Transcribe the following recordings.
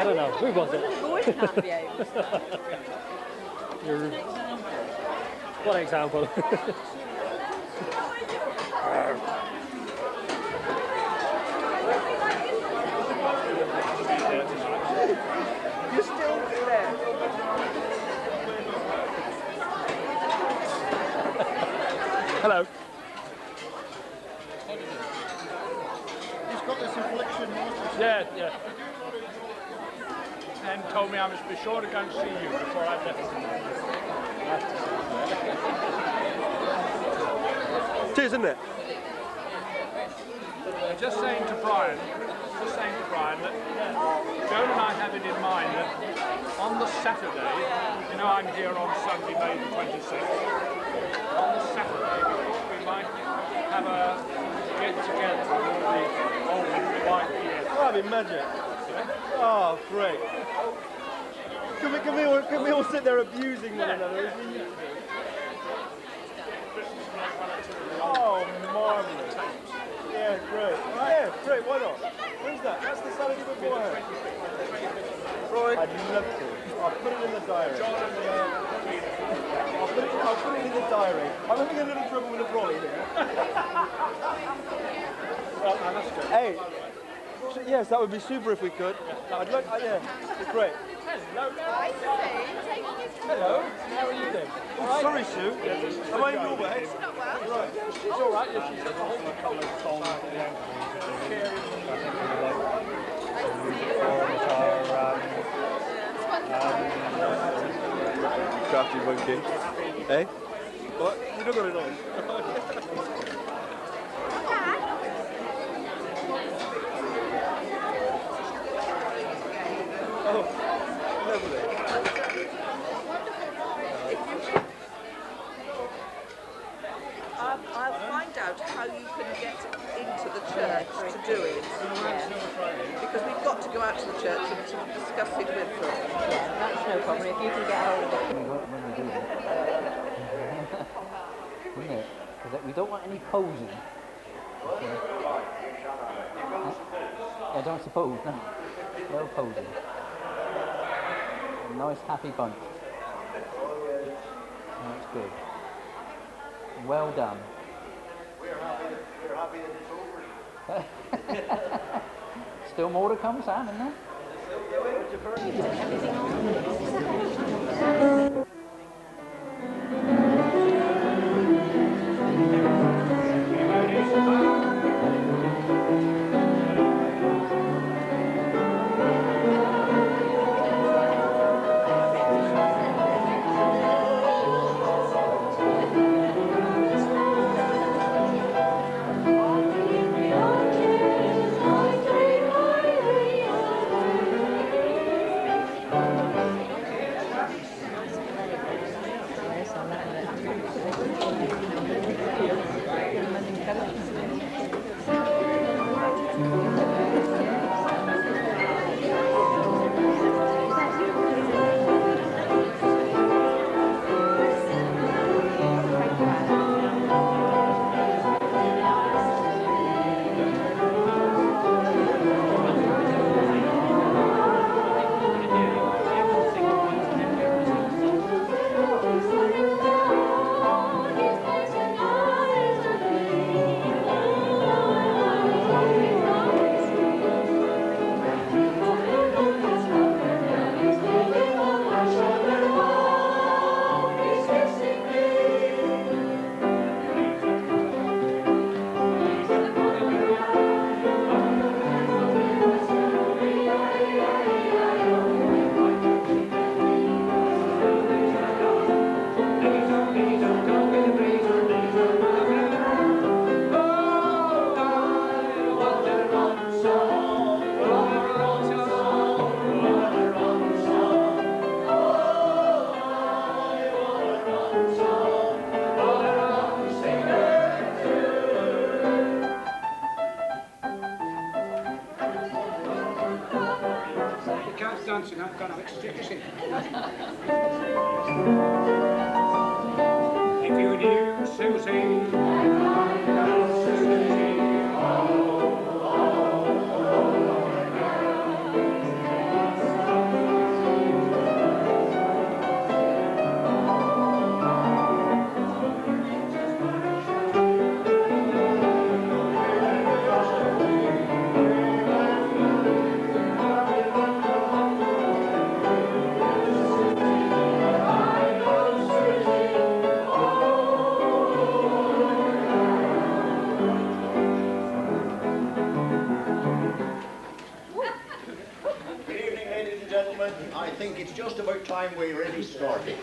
I don't know. Who was it? Always can't be able to. What example? You're still there. Hello. He's got this infliction. Yeah, yeah. And told me I must be sure to go and see you before I left. It is, isn't it? Just saying to Brian that Joan and I have it in mind that on the Saturday, you know I'm here on Sunday, May the 26th. On the Saturday, we thought we might have a get together with all the old white years. Oh, that'd be magic. Oh, great. Can we all sit there abusing one another? Oh, marvellous. Yeah, great. Yeah, great, why not? When's that? That's the Saturday beforehand. Right. I'd love to. I'll put it in the diary. I'll put it in the diary. I'm having a little trouble with the brolly here. Hey. Yes, that would be super if we could. I'd like, yeah, great. Hello. How are you doing? Oh, sorry, Sue. Am I in your way? Not well. Right. She's all right. Yeah, she's got the whole cold. Crafty monkey. Eh? What? You don't got it on. Oh, lovely. I'll find out how you can get into the church to do it. Because we've got to go out to the church and to discuss it with them. Yeah, that's no problem. If you can get hold of it. When we do that. Isn't it? Because we don't want any posing. Okay. I don't suppose, no. No posing. A nice happy bunch. That's good. Well done. We're happy that it's over. Still more to come, Sam, isn't there? Dancing, I'm going to extra sing. If you knew Susie, Susie, think it's just about time we really started.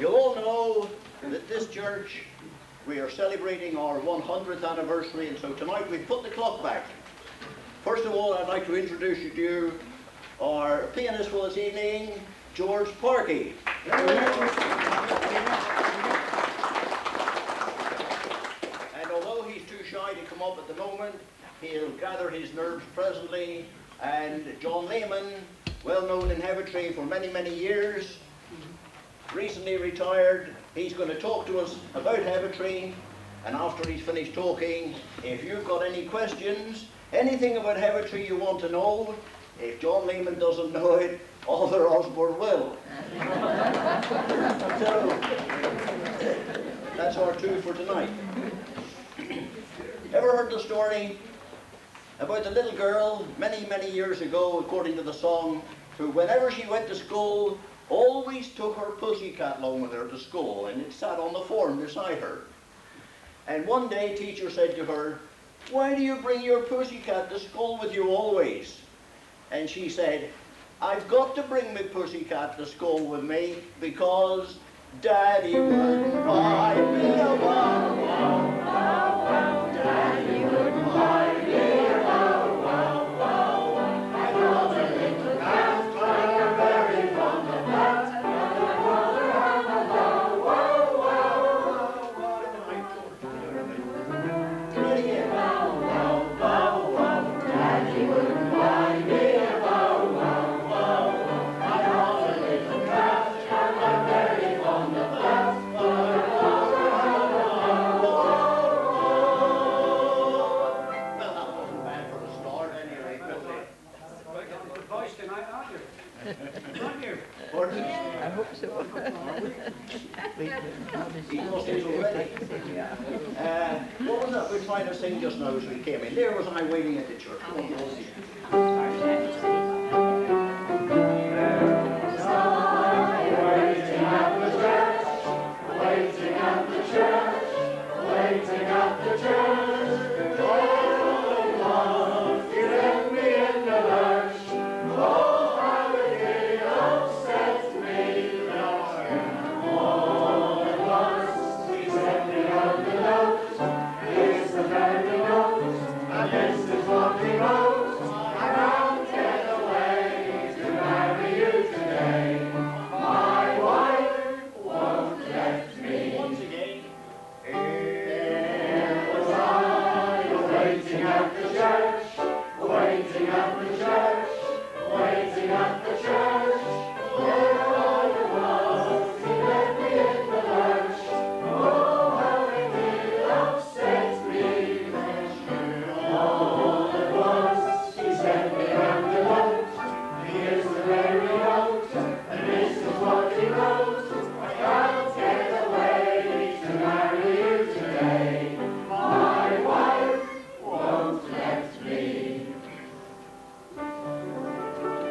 You all know that this church, we are celebrating our 100th anniversary, and so tonight we've put the clock back. First of all, I'd like to introduce you to our pianist for this evening, George Parkey. And although he's too shy to come up at the moment, he'll gather his nerves presently. And John Lehman, well known in Heavitree for many, many years, recently retired. He's going to talk to us about Heavitree, and after he's finished talking, if you've got any questions, anything about Heavitree you want to know, if John Lehman doesn't know it, Arthur Osborne will. So, that's our two for tonight. Ever heard the story about the little girl many, many years ago, according to the song, who whenever she went to school, always took her pussycat along with her to school, and it sat on the form beside her. And one day, teacher said to her, "Why do you bring your pussycat to school with you always?" And she said, "I've got to bring my pussycat to school with me because Daddy wouldn't buy me a wow wow wow wow. Daddy wouldn't buy me a wow wow wow wow. I got a little cat, I'm very fond of that. I'd rather have a wow wow wow wow wow. Do it again. Wow wow wow wow. Daddy wouldn't buy me a wow wow wow wow. I got a little cat, and I'm very fond of that. But I'd rather have a wow wow wow. Well, that wasn't bad for the start anyway, was it? Good voice tonight, aren't you? Aren't you? Pardon? I hope so. He lost his already. What was that we were trying to sing just now as we came in? There was I waiting at the church. Come on, Rosie. Once again.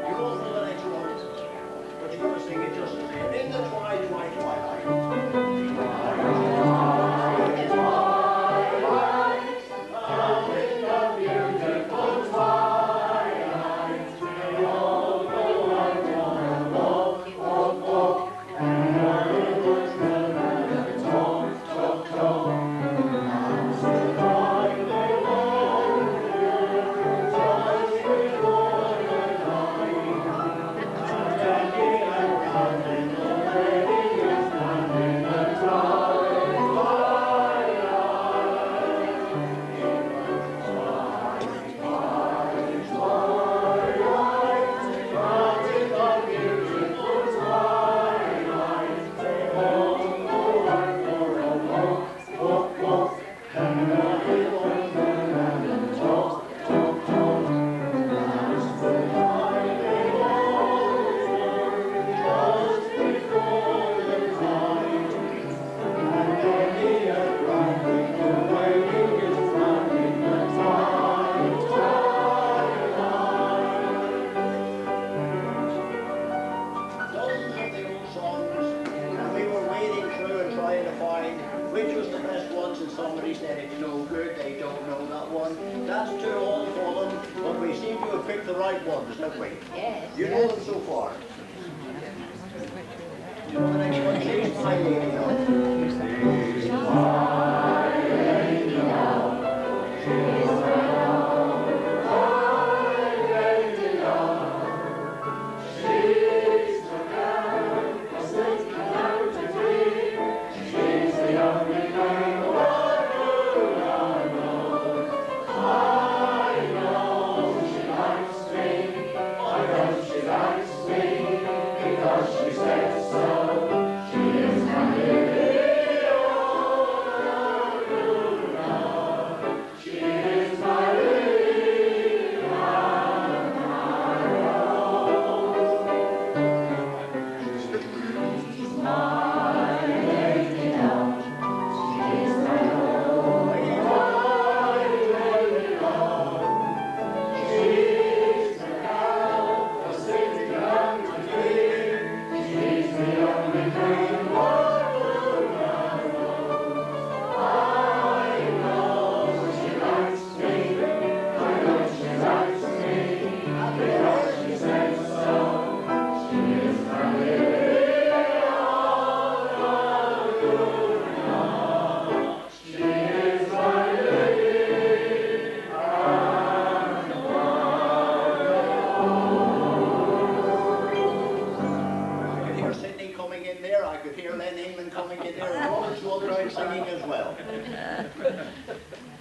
You all know the next words, but you're going to sing it just the same. In the twilight, out in the beautiful twilight, we all go on a walk, walk, walk, and the birds will talk, talk, talk. As the night they wander, just before the night, Daddy and Robin already is running the twilight. Dozens of the old songs, and we were wading through and trying to find which was the best ones, and somebody said it's no good, they don't know that one. That's too old for them, but we seem to have picked the right ones, haven't we? Yes. You know them so far. On the next one, she's my lady now. She's my lady now. She's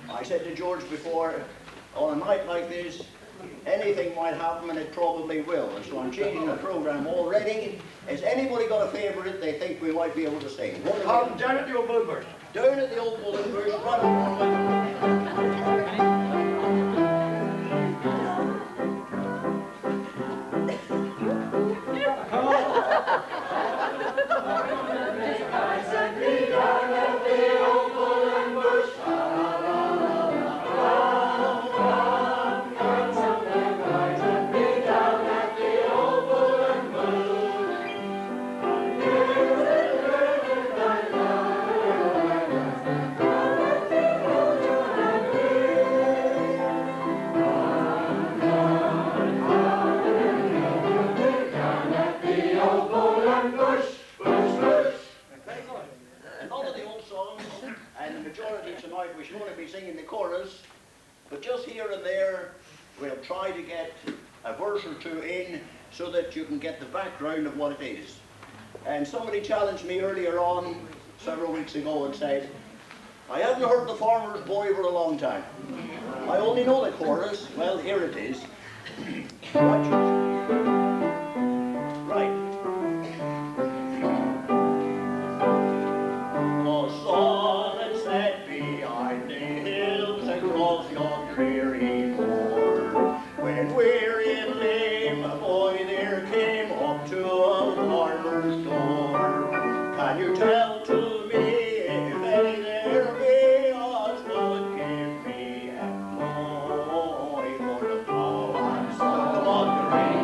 I said to George before, on a night like this, anything might happen, and it probably will. And so I'm changing the program already. Has anybody got a favourite they think we might be able to sing? Down at the old Bullenbush. Down at the old Bullenbush, run along with them. We should only be singing the chorus, but just here and there we'll try to get a verse or two in so that you can get the background of what it is. And somebody challenged me earlier on, several weeks ago, and said, I haven't heard the Farmer's Boy for a long time. I only know the chorus. Well, here it is. Right. Across yon dreary moor, when weary and lame a boy there came up to a farmer's door. Can you tell to me if any there be as would give me a boy for the plow and so come on the rain?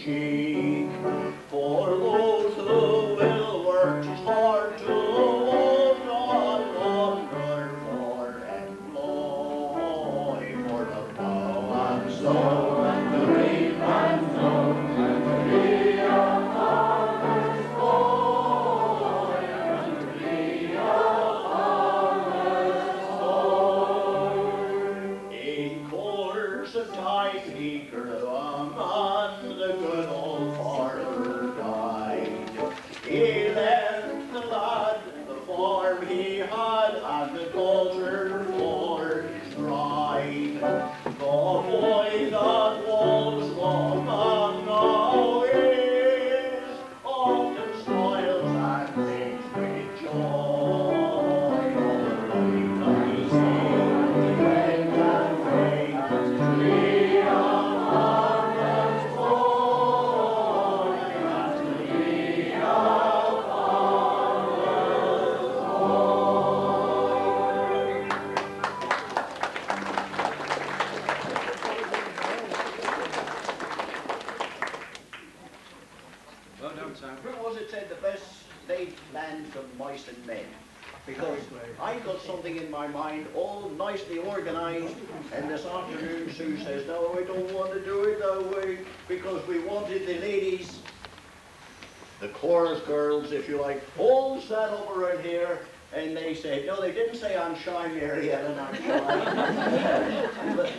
cheek. For those who will work, 'tis hard to hold on under for employ. For the plough and sow and the reap and sow and the tree of farmer's boy and the tree of farmer's boy. In course of time he grew a man, the good old farmer died. He left the lad the farm he had and the daughter for his bride. The boy that was the man now is often smiles and thinks with joy. Oh, lovely sing, wake and wake, tree of farmer's boy, and tree of farmer's Well done, Sam. Who was it said the best laid plans of mice and men? Because I've got something in my mind all nicely organised, and this afternoon Sue says, no, I don't want to do it that way, because we wanted the ladies, the chorus girls, if you like, all sat up around here, and they said, no, they didn't say I'm shy, Mary Ellen, I'm shy. But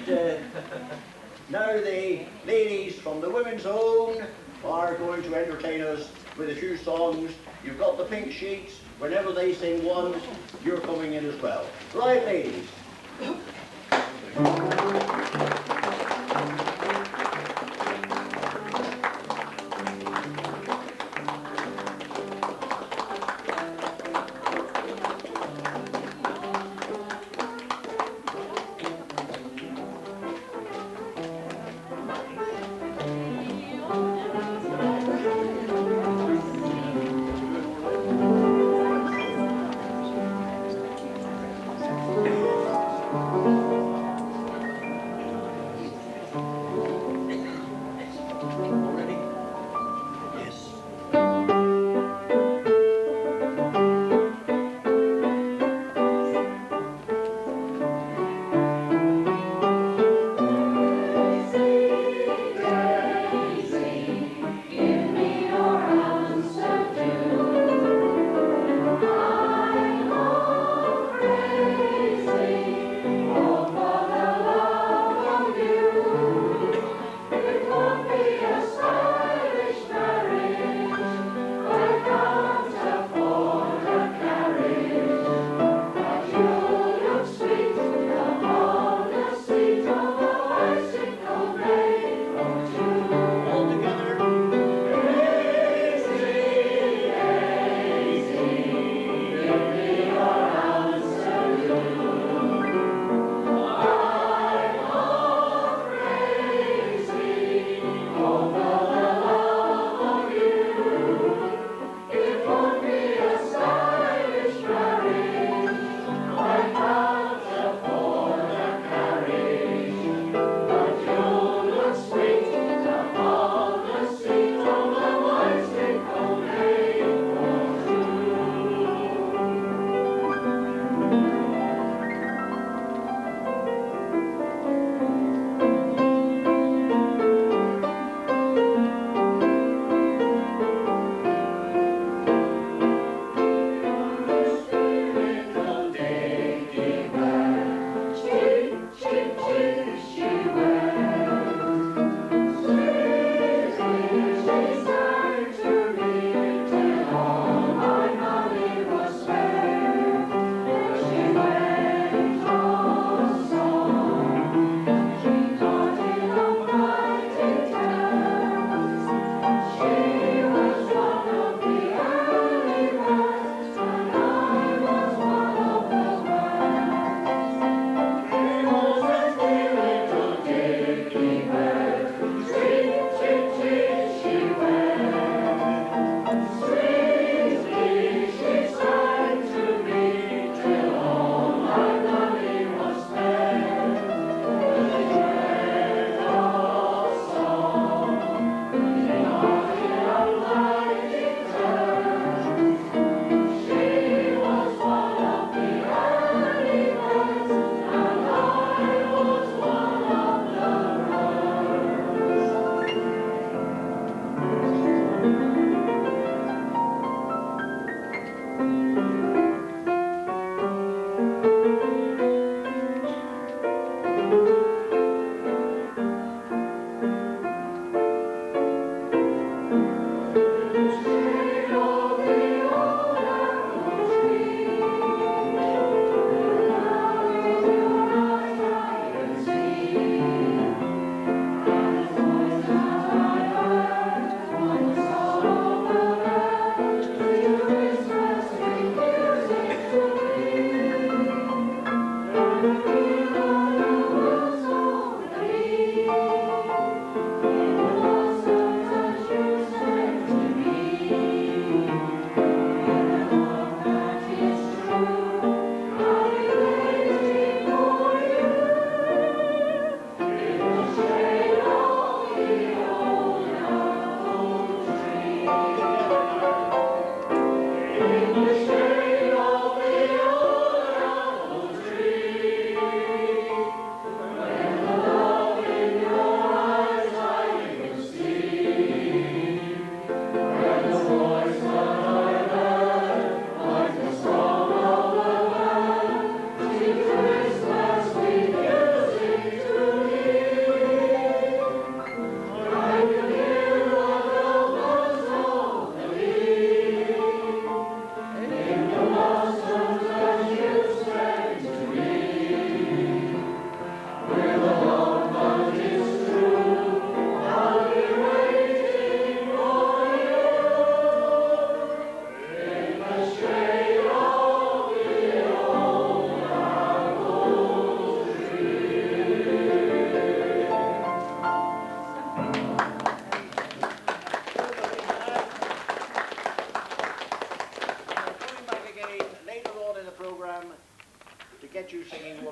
now the ladies from the Women's Own are going to entertain us with a few songs. You've got the pink sheets. Whenever they sing one, you're coming in as well. Right, ladies?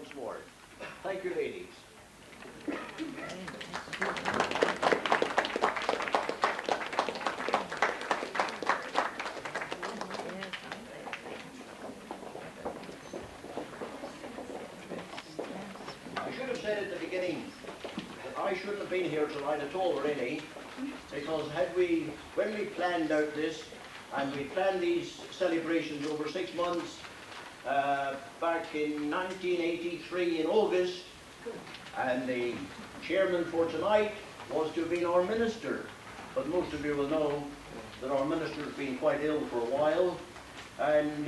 once more. Thank you, ladies. I should have said at the beginning that I shouldn't have been here tonight at all, really, because when we planned out this, and we planned these celebrations over 6 months, back in 1983 in August, and the chairman for tonight was to have been our minister. But most of you will know that our minister has been quite ill for a while, and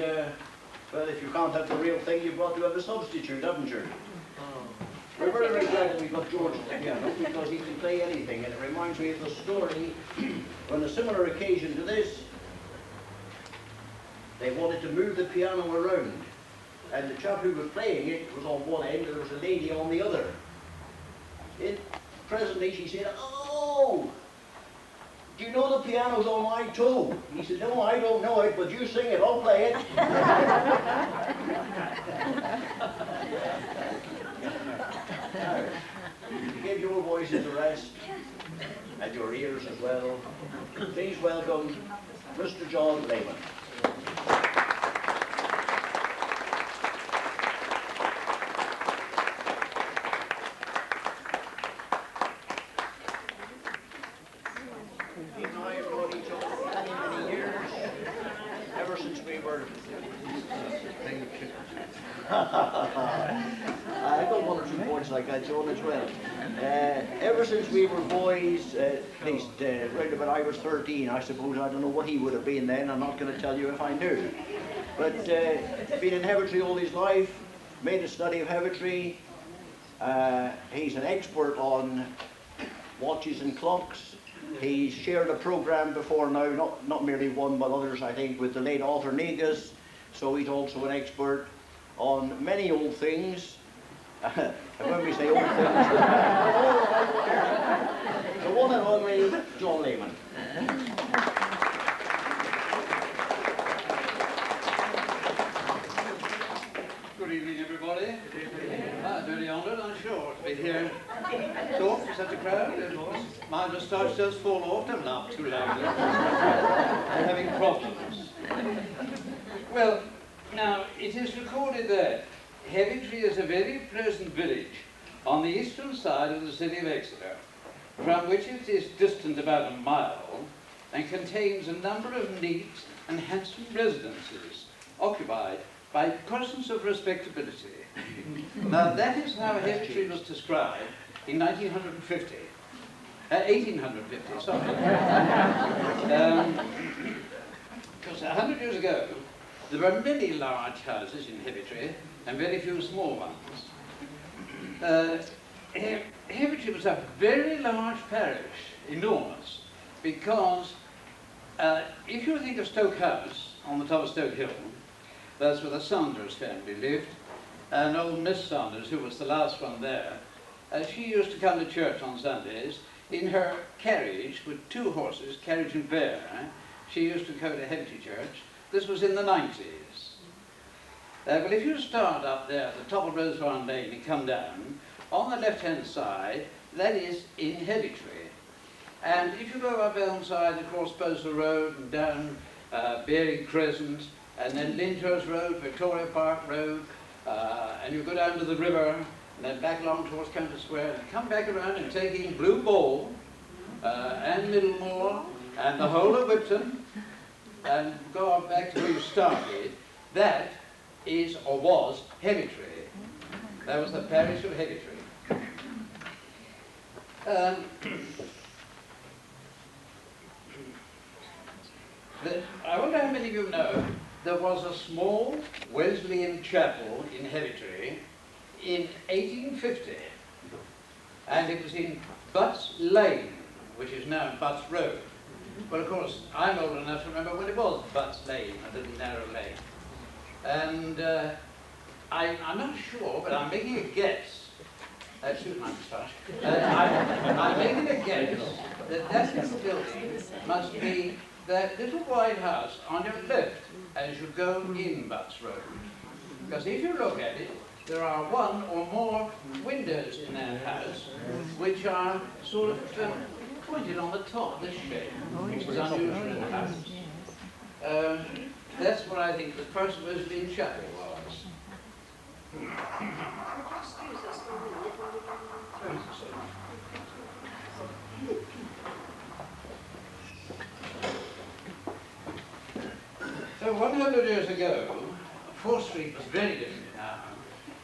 well, if you can't have the real thing, you've got to have a substitute, haven't you? We're very, very glad that we've got George at the piano, because he can play anything, and it reminds me of the story on a similar occasion to this. They wanted to move the piano around, and the chap who was playing it was on one end and there was a lady on the other. Presently she said, "Oh, do you know the piano's on my toe?" He said, "No, I don't know it, but you sing it, I'll play it." Now, to give your voices a rest, and your ears as well, please welcome Mr. John Lehman. He and I have known each other for many, many years, ever since we were... I got 1 or 2 points like that, John, as well. Ever since we were boys, at least right about I was 13, I suppose. I don't know what he would have been then. I'm not going to tell you if I knew. But been in Heavitree all his life, made a study of Heavitree. He's an expert on watches and clocks. He's shared a program before now, not merely one but others, I think, with the late Arthur Negus. So he's also an expert on many old things. And when we say old things, the one and only John Lehman. Good evening, everybody. Very honoured, I'm sure, to be here. Talk to such a crowd. My moustache does fall off. Don't laugh too loudly. I'm having problems. Well, now, it is recorded that Heavitree is a very pleasant village on the eastern side of the city of Exeter, from which it is distant about a mile, and contains a number of neat and handsome residences occupied by persons of respectability. Now, that is how Heavitree was described in 1850, sorry. Because 100 years ago, there were many large houses in Heavitree and very few small ones. Heavitree was a very large parish, enormous, because if you think of Stoke House on the top of Stoke Hill, that's where the Saunders family lived, and old Miss Saunders, who was the last one there, she used to come to church on Sundays in her carriage with 2 horses, carriage and pair. She used to go to Heavitree Church. This was in the 90s. Well, if you start up there at the top of Rosewarne Lane and come down, on the left-hand side, that is in Heavitree. And if you go up Elmside, across Postal Road and down Bearing Crescent, and then Lyndhurst Road, Victoria Park Road, and you go down to the river, and then back along towards County Square, and come back around and take in Blue Ball, and Middlemore, and the whole of Whipton, and go on back to where you started, that is, or was, Heavitree. That was the parish of Heavitree. I wonder how many of you know there was a small Wesleyan chapel in Heavitree in 1850, and it was in Butts Lane, which is now Butts Road. Well, of course, I'm old enough to remember when it was Butts Lane, a little narrow lane. And I'm not sure, but I'm making a guess. Excuse my moustache. I'm making a guess that that little building must be that little white house on your left as you go in Butts Road. Because if you look at it, there are one or more windows in that house which are sort of pointed on the top, this shape, which is unusual in the house. That's what I think the first Wesleyan chapel was. So 100 years ago, 4th Street was very different now,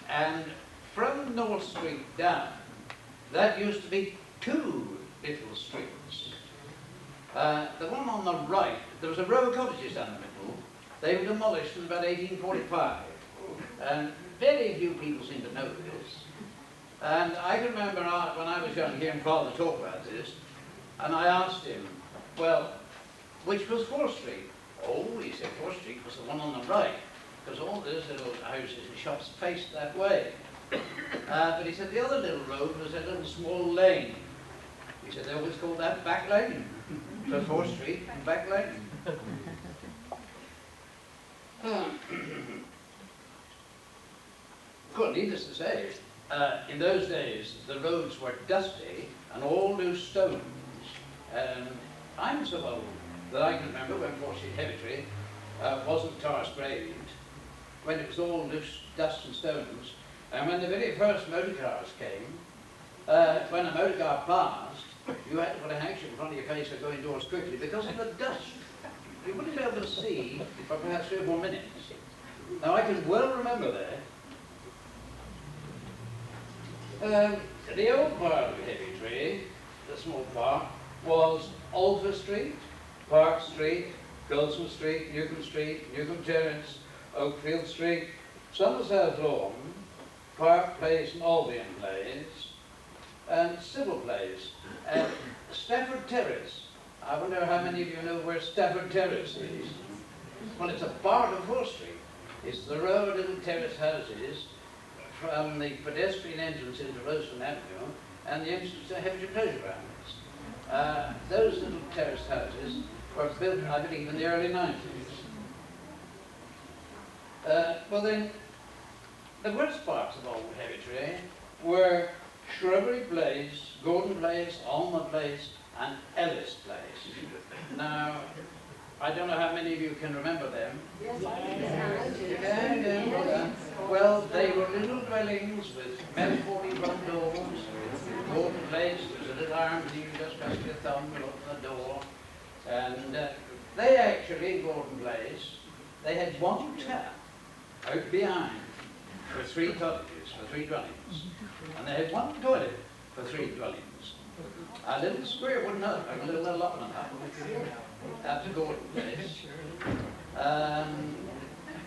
and from North Street down, that used to be 2 little streets. The one on the right, there was a row of cottages down the middle. They were demolished in about 1845, and very few people seem to know this. And I can remember when I was young hearing Father talk about this, and I asked him, well, which was 4th Street? Oh, he said 4th Street was the one on the right, because all those little houses and shops faced that way. But he said the other little road was a little small lane. He said they always called that back lane. So 4th Street and back lane. Well, needless to say, in those days the roads were dusty and all loose stones. And I'm so old that I can remember when 4th Street Heavitree wasn't tar sprayed, when it was all loose dust and stones, and when the very first motor cars came, when a motor car passed, you had to put a handkerchief in front of your face or go indoors quickly because of the dust. You wouldn't be able to see for perhaps 3 or 4 minutes. Now I can well remember that. The old part of Heavitree, the small part, was Alter Street, Park Street, Goldsmith Street, Newcomb Street, Newcomb Terrace, Oakfield Street, Somerset Lawn, Park Place and Albion Place, and Civil Place, and Stafford Terrace. I wonder how many of you know where Stafford Terrace is. Well, it's a part of 4th Street. It's the row of little terrace houses from the pedestrian entrance into Roseland Avenue and the entrance to Heavitree Pleasure Grounds. Those little terrace houses were built, I believe, in the early 90s. Well then, the worst parts of old Heavitree were Shrubbery Place, Gordon Place, Alma Place, and Ellis Place. Now, I don't know how many of you can remember them. Yes, well, they were little dwellings with metal 40 front doors. Gordon Place, there was a little arms, you just press your thumb and open the door. And they actually, in Gordon Place, they had one tap out behind for 3 cottages, for 3 dwellings. And they had one toilet for 3 dwellings. A little square wooden hut, like a little allotment hut. That's Gordon Place.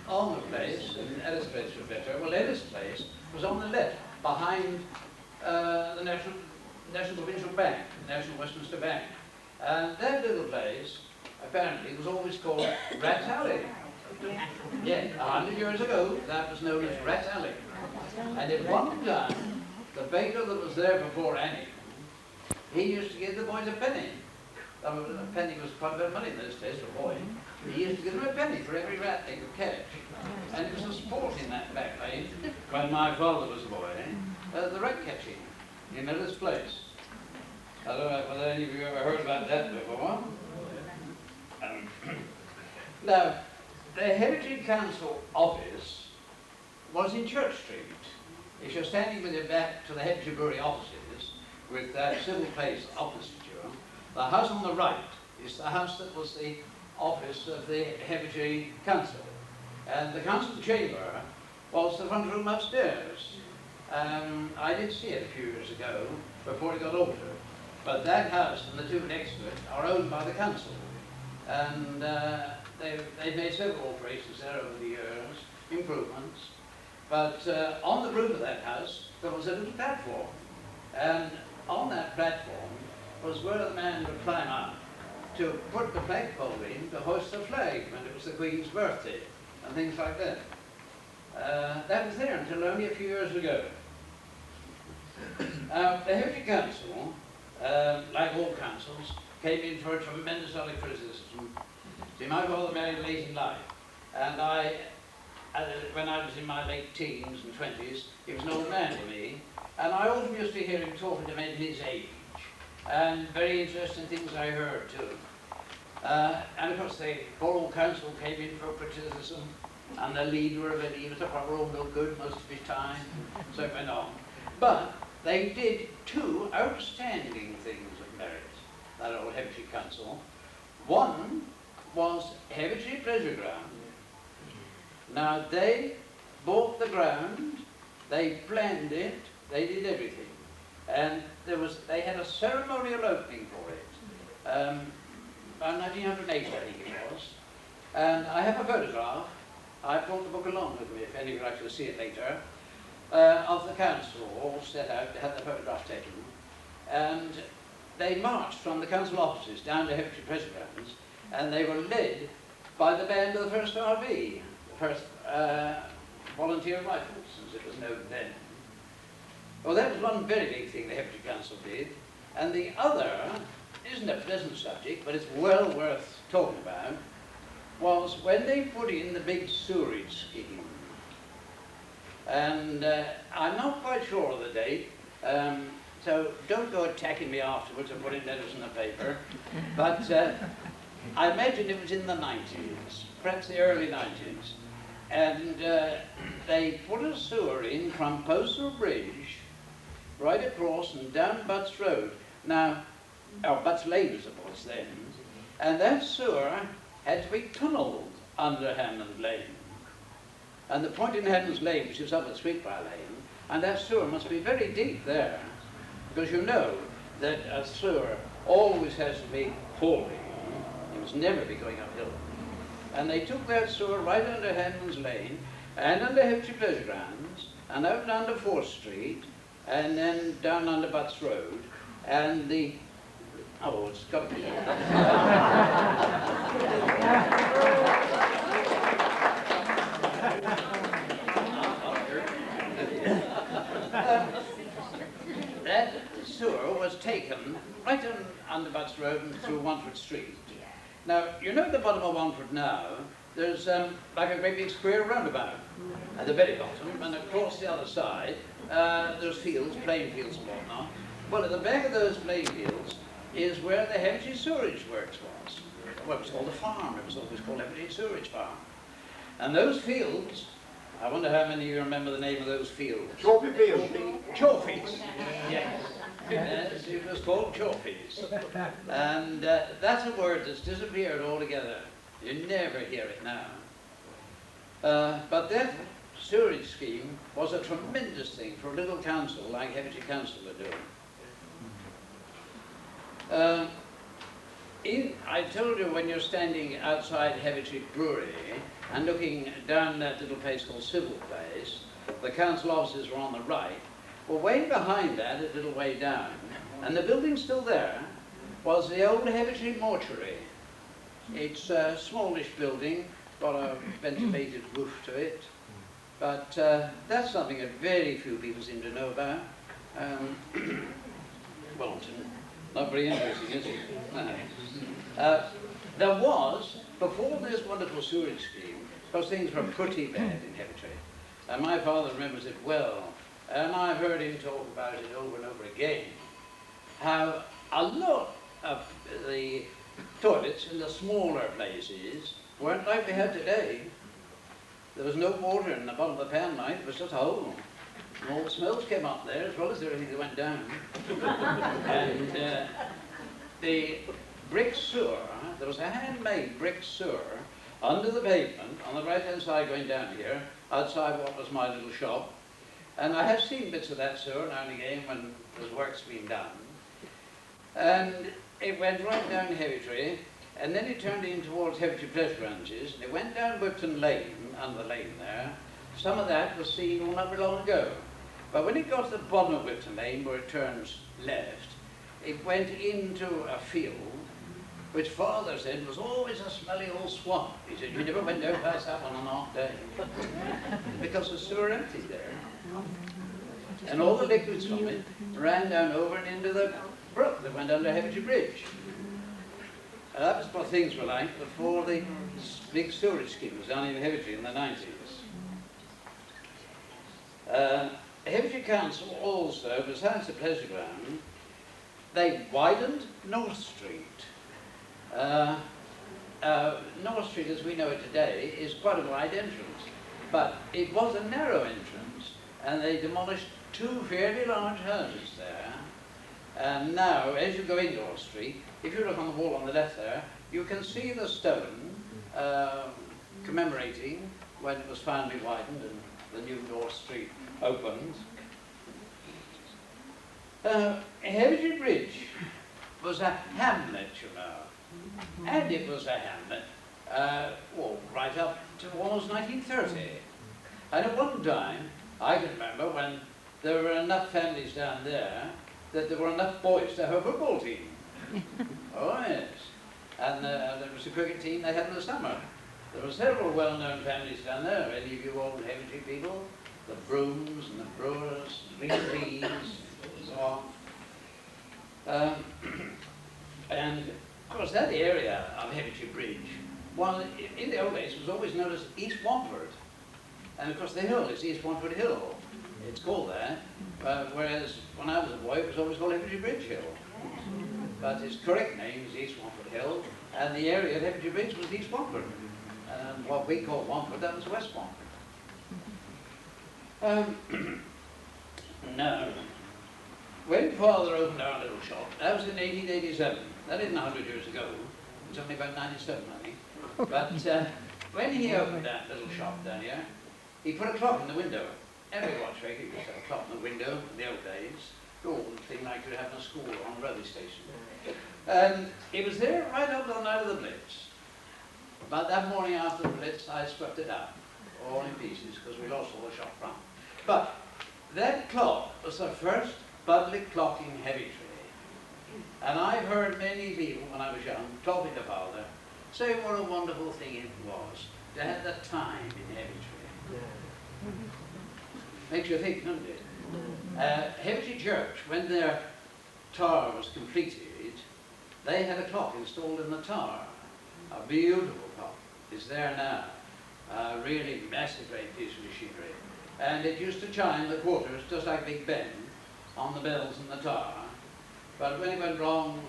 Alma Place and Ellis Place were better. Well, Ellis Place was on the left, behind the National Provincial Bank, National Westminster Bank. And that little place, apparently, was always called Rat Alley. Yeah, 100 years ago, that was known as Rat Alley. And at one time, the baker that was there before Annie, he used to give the boys a penny. A penny was quite a bit of money in those days for a boy. He used to give them a penny for every rat they could catch. And it was a sport in that back lane, when my father was a boy, the rat catching in Ellis Place. I don't know whether any of you ever heard about that before. Now, the Heavitree Council office was in Church Street. If you're standing with your back to the Heavitree Brewery offices, with that Civil Place opposite you, the house on the right is the house that was the office of the Heavitree Council. And the council chamber was the front room upstairs. I did see it a few years ago, before it got altered. But that house and the 2 next to it are owned by the council. And they've made several alterations there over the years, improvements. But on the roof of that house, there was a little platform. And on that platform was where the man would climb up to put the flagpole in to hoist the flag when it was the Queen's birthday and things like that. That was there until only a few years ago. The Heavitree Council, like all councils, came in for a tremendous lot of criticism. See, my father married late in life, and I when I was in my late teens and 20s, he was an old man to me, and I often used to hear him talking to men his age, and very interesting things I heard too. And of course the Borough Council came in for criticism, and the leader of it, he was a proper old no good most of his time, so it went on. But they did two outstanding things of merit, that old Heavitree Council. One was Heavitree Pleasure Ground. Now they bought the ground, they planned it, they did everything. And they had a ceremonial opening for it, about 1908 I think it was. And I have a photograph, I brought the book along with me if any of you would like to see it later, of the council all set out to have the photograph taken. And they marched from the council offices down to Heavitree Pleasure Grounds, and they were led by the band of the 1st RV, the 1st Volunteer Rifles, as it was known then. Well, that was one very big thing the Heavitree Council did, and the other isn't a pleasant subject, but it's well worth talking about, was when they put in the big sewerage scheme. And I'm not quite sure of the date, so don't go attacking me afterwards and putting letters in the paper, but I imagine it was in the 90s, perhaps the early 90s, and they put a sewer in from Postal Bridge right across and down Butts Road. Now, or Butts Lane as it was then, and that sewer had to be tunnelled under Hammond Lane. And the point in Hammond Lane, which is up at Sweetbriar Lane, and that sewer must be very deep there, because you know that a sewer always has to be hauling. It must never be going uphill. And they took that sewer right under Hammond's Lane, and under Heavitree Pleasure Grounds, and out under 4th Street, and then down under Butts Road, and the... Oh, it's got to be there. That sewer was taken right on under Butts Road and through Wanford Street. Now, you know at the bottom of Wanford now, there's like a great big square roundabout at the very bottom, and across the other side, there's fields, plain fields and whatnot. Well, at the back of those plain fields is where the Heavitree Sewerage Works was. Well, it was called a farm, it was always called Heavitree Sewerage Farm. And those fields, I wonder how many of you remember the name of those fields? Trophy field. Chalfies, yes. Yes, it was called Chalfies. And that's a word that's disappeared altogether. You never hear it now. But that sewerage scheme was a tremendous thing for a little council like Heavitree Council are doing. I told you when you're standing outside Heavitree Brewery and looking down that little place called Civil Place, the council offices were on the right. Well, way behind that, a little way down, and the building still there, was the old Heavitree Mortuary. It's a smallish building, got a ventilated roof to it, but that's something that very few people seem to know about. Well, not very interesting, is it? No. There was, before this wonderful sewerage scheme, because things were pretty bad in Heavitree, and my father remembers it well, and I've heard him talk about it over and over again, how a lot of the toilets in the smaller places weren't like we have today. There was no water in the bottom of the pan line, it was just a hole. And all the smells came up there as well as everything that went down. And the brick sewer, there was a handmade brick sewer under the pavement on the right hand side going down here, outside what was my little shop. And I have seen bits of that sewer now and again when there's work's been done. And it went right down Heavitree, and then it turned in towards Heavitree Pleasure Grounds, and it went down Whipton Lane, under the lane there. Some of that was seen all not very long ago. But when it got to the bottom of Whipton Lane, where it turns left, it went into a field, which father said was always a smelly old swamp. He said, you never went down past that on an hot day. Because the sewer emptied there. And all the liquids from it ran down over and into the brook that went under Heavitree Bridge. And that was what things were like before the big sewerage scheme was done in Heavitree in the 90s. Heavitree Council also, besides the pleasure ground, they widened North Street. North Street, as we know it today, is quite a wide entrance, but it was a narrow entrance, and they demolished two fairly large houses there. And now, as you go in North Street, if you look on the wall on the left there, you can see the stone commemorating when it was finally widened and the new North Street opened. Heavitree Bridge was a hamlet, you know, and it was a hamlet, well, right up to almost 1930. And at one time, I can remember when there were enough families down there that there were enough boys to have a football team. Oh yes, and there was a cricket team they had in the summer. There were several well-known families down there, any of you old Heavitree people, the Brooms and the Brewers, the Rees, and so on. And of course that area of Heavitree Bridge, well, in the old days was always known as East Watford. And of course the hill is East Watford Hill. It's called that, whereas when I was a boy it was always called Heavitree Bridge Hill. But its correct name is East Watford Hill, and the area of Heavitree Bridge was East Watford. And what we call Watford, that was West Watford. Now, when Father opened our little shop, that was in 1887. That isn't 100 years ago. It was only about 97, I think. But when he opened that little shop down here, he put a clock in the window. Every watchmaker used to have a clock in the window in the old days. The old thing like you have in a school or on a railway station. And it was there right up to the night of the Blitz. But that morning after the Blitz, I swept it out, all in pieces, because we lost all the shop front. But that clock was the first public clock in Heavitree. And I've heard many people, when I was young, talking to Father, say what a wonderful thing it was to have that time in Heavitree. Makes you think, doesn't it? Heavitree Church, when their tower was completed, they had a clock installed in the tower. A beautiful clock. It's there now. A really massive, great piece of machinery. And it used to chime the quarters, just like Big Ben, on the bells in the tower. But when it went wrong,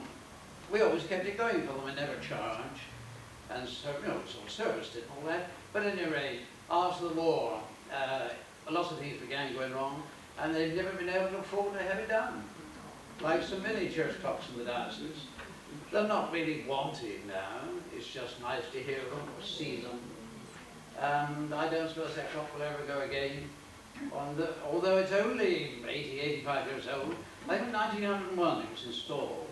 we always kept it going for them and never charged. And so, you know, sort of serviced it and all that. But at any rate, after the war, a lot of things began going wrong, and they've never been able to afford to have it done. Like so many church clocks in the diocese. They're not really wanted now. It's just nice to hear them or see them. And I don't suppose that clock will ever go again. Although it's only 80, 85 years old, I think in 1901 it was installed.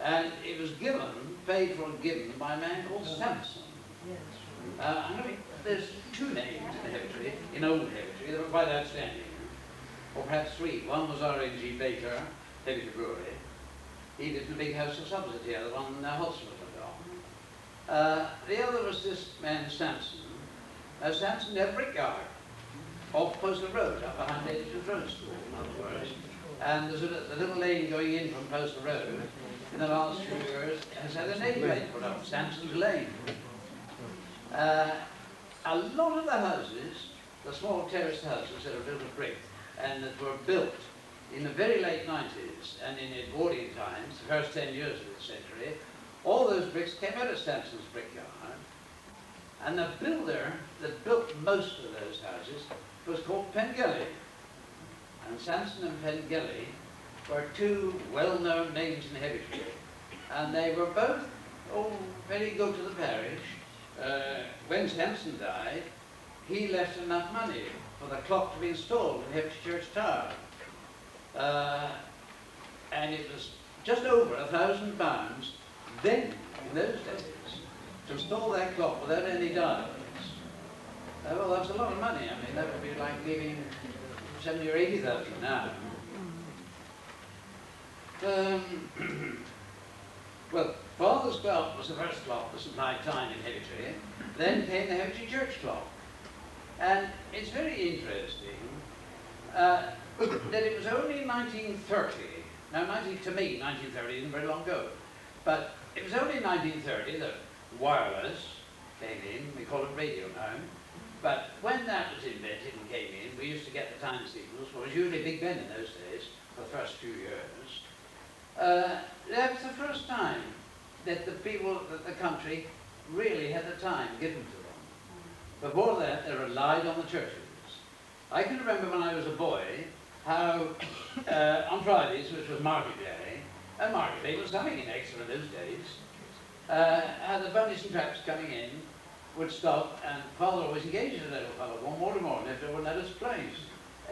And it was paid for and given by a man called Sampson. There's two names in Heavitree, in old Heavitree, that were quite outstanding. Or perhaps three. One was R.N.G. Baker, Heavitree Brewery. He lived in a big house just opposite here, the one Holsworth lived on. The other was this man, Sampson. Now, Sampson had a brickyard off Postal Road, up behind Edison's Road School, in other words. And there's a little lane going in from Postal Road. In the last few years, has had a name plate put up, Sampson's Lane. A lot of the houses, the small terraced houses that are built of brick, and that were built in the very late 90s and in Edwardian times, the first 10 years of the century, all those bricks came out of Sampson's brickyard. And the builder that built most of those houses was called Pengelly. And Sampson and Pengelly were two well-known names in Heavitree. And they were both very good to the parish. When Sampson died, he left enough money for the clock to be installed in Heavitree Church Tower. And it was just over £1,000 then, in those days, to install that clock without any dials. Well, that was a lot of money. I mean, that would be like giving 70 or 80,000 now. Well, Father's clock was the first clock that supplied time in Heavitree. Then came the Heavitree Church clock. And it's very interesting that it was only in 1930, now to me 1930 isn't very long ago, but it was only in 1930 that wireless came in, we call it radio now, But when that was invented and came in, we used to get the time signals. Well, it was usually Big Ben in those days, for the first few years. That was the first time that the people of the country really had the time given to them. Before that, they relied on the churches. I can remember when I was a boy, how on Fridays, which was market day, and market day was something in extra in those days, how the bunnies and traps coming in would stop, and Father always engaged a little fellow one morning if they wouldn't let us place.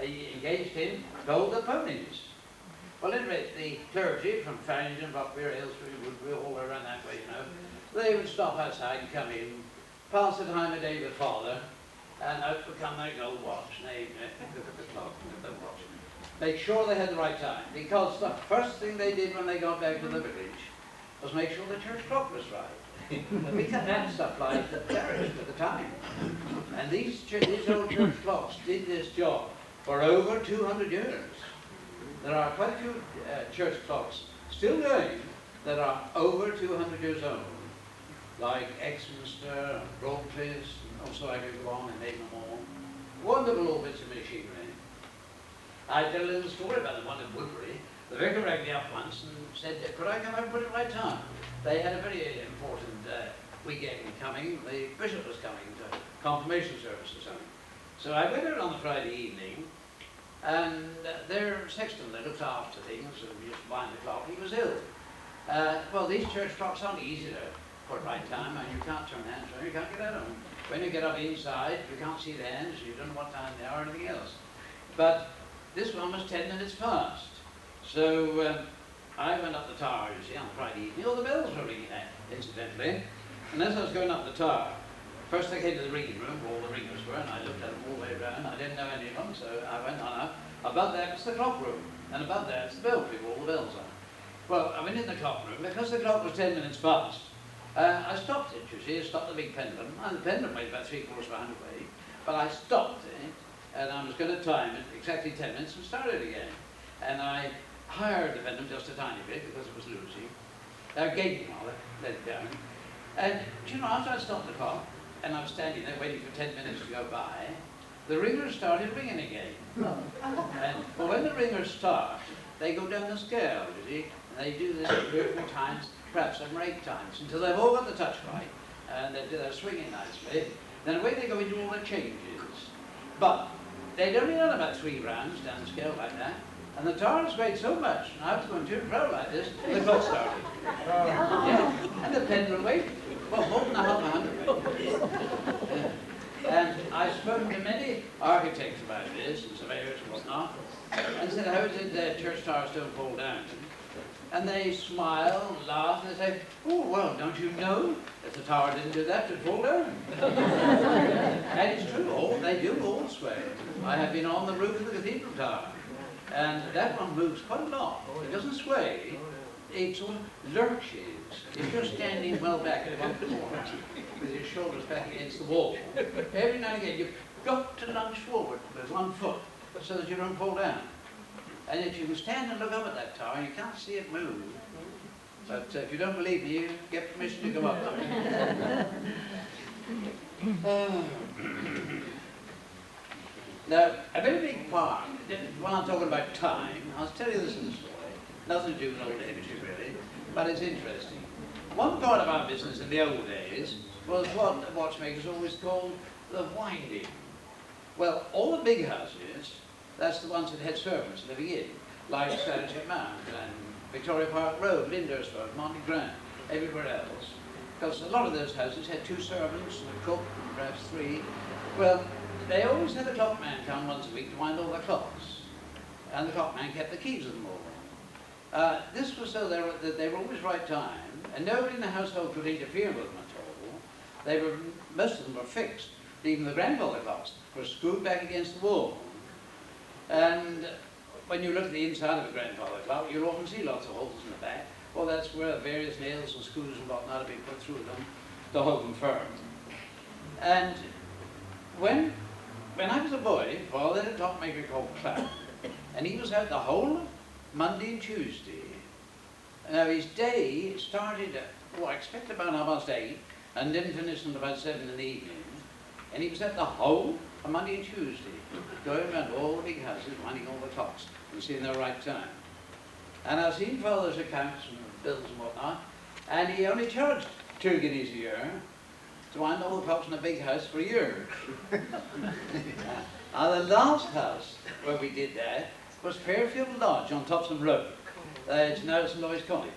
He engaged him, told the ponies. Well, anyway, the clergy from Farrington, Buckbeer, Aylesbury, Woodville, all around that way, you know, they would stop outside and come in, pass the time of day with Father, and out would come their gold watch, and they look at the clock and the watch. Make sure they had the right time, because the first thing they did when they got back to the village was make sure the church clock was right. We had stuff like the parish at the time. And these old church clocks did this job for over 200 years. There are quite a few church clocks still going that are over 200 years old, like Exminster, Broadcliff, and also I could go on and name them all. Wonderful old bits of machinery. I tell a little story about the one at Woodbury. The vicar rang me up once and said, could I come over and put it right time? They had a very important weekend coming. The bishop was coming to confirmation service or something. So I went out on the Friday evening, and their sexton that looked after things and just wind the clock, he was ill. Well, these church clocks aren't easy to put right time, and you can't turn hands around, you can't get at them. When you get up inside, you can't see the hands, you don't know what time they are or anything else. But this one was 10 minutes past. So I went up the tower, you see, on Friday evening. All the bells were ringing there, incidentally. And as I was going up the tower, first I came to the ringing room where all the ringers were, and I looked at them all the way around. I didn't know any of them, so I went on up. Above that was the clock room, and above that was the belfry where all the bells are. Well, I went in the clock room. Because the clock was 10 minutes past, I stopped it, you see. I stopped the big pendulum. And the pendulum weighed about 3/4 of a hundredweight, but I stopped it, and I was going to time it exactly 10 minutes and start it again. And I hired the pendulum just a tiny bit because it was losing. Gaping rather, let it down. And, do you know, after I stopped the clock, and I was standing there waiting for 10 minutes to go by, the ringers started ringing again. And, well, when the ringers start, they go down the scale, you see, and they do this 3 or 4 times, perhaps 7 or 8 times, until they've all got the touch right, and they're swinging nicely. Then away they go into all the changes. But they'd only done about 3 rounds down the scale like that, and the tower swayed so much, and I was going to and fro like this, the clock started. Yeah. And the pendulum waited. Well, more than a half a hundredweight. Yeah. And I've spoken to many architects about this, and surveyors and whatnot, and said, how is it that church towers don't fall down? And they smile and laugh and they say, oh, well, don't you know? If the tower didn't do that, it'd fall down. And it's true, they do all sway. I have been on the roof of the cathedral tower, and that one moves quite a lot. It doesn't sway, it sort of lurches. If you're standing well back at one corner, with your shoulders back against the wall, every now and again you've got to lunge forward with 1 foot so that you don't fall down. And if you can stand and look up at that tower, you can't see it move. But if you don't believe me, you get permission to go up. Now, a very big part, when I'm talking about time, I'll tell you this in the story. Nothing to do with old Heavitree really, but it's interesting. One part of our business in the old days was what the watchmakers always called the winding. Well, all the big houses, that's the ones that had servants living in, like Stanship Mount and Victoria Park Road, Lyndhurst, Monty Grant, everywhere else. Because a lot of those houses had 2 servants, a cook, perhaps 3. Well, they always had a clockman come once a week to wind all their clocks. And the clockman kept the keys of them all. This was so that they were always right time, and nobody in the household could interfere with them at all. Most of them were fixed. Even the grandfather clocks were screwed back against the wall. And when you look at the inside of a grandfather clock, you'll often see lots of holes in the back. Well, that's where various nails and screws and whatnot have been put through them to hold them firm. And when I was a boy, Father had a clockmaker called Clown, and he was out the whole of Monday and Tuesday. Now his day started at, I expect about 8:30, and didn't finish until about 7 in the evening. And he was at the whole of Monday and Tuesday, going around all the big houses, winding all the clocks and seeing the right time. And I've seen father's accounts and bills and whatnot, and he only charged 2 guineas a year to wind all the clocks in a big house for a year. Now the last house where we did that was Fairfield Lodge on Topsom Road. It's now St. Louis College.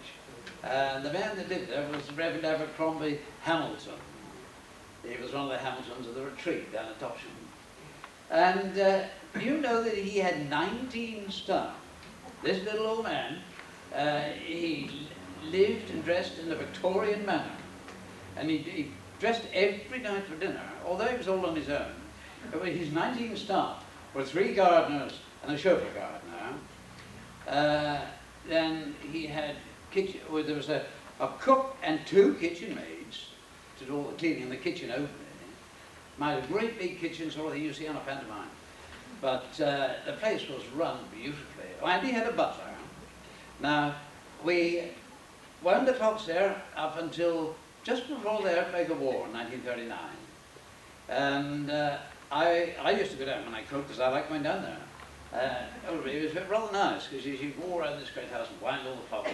And the man that lived there was the Reverend Abercrombie Hamilton. He was one of the Hamiltons of the retreat down at Topsom. And you know that he had 19 staff. This little old man, he lived and dressed in the Victorian manner. And he dressed every night for dinner, although he was all on his own. But his 19 staff were 3 gardeners and a chauffeur gardener. Then he had kitchen, well, there was a cook and 2 kitchen maids to do all the cleaning in the kitchen open. My great big kitchen, sort of thing you see on a pantomime. But the place was run beautifully. Oh, and he had a butler. Now, we wound the clocks there up until just before the outbreak of war in 1939. And I used to go down when I cooked because I liked going down there. It was rather nice because you go around this great house and wind all the clocks.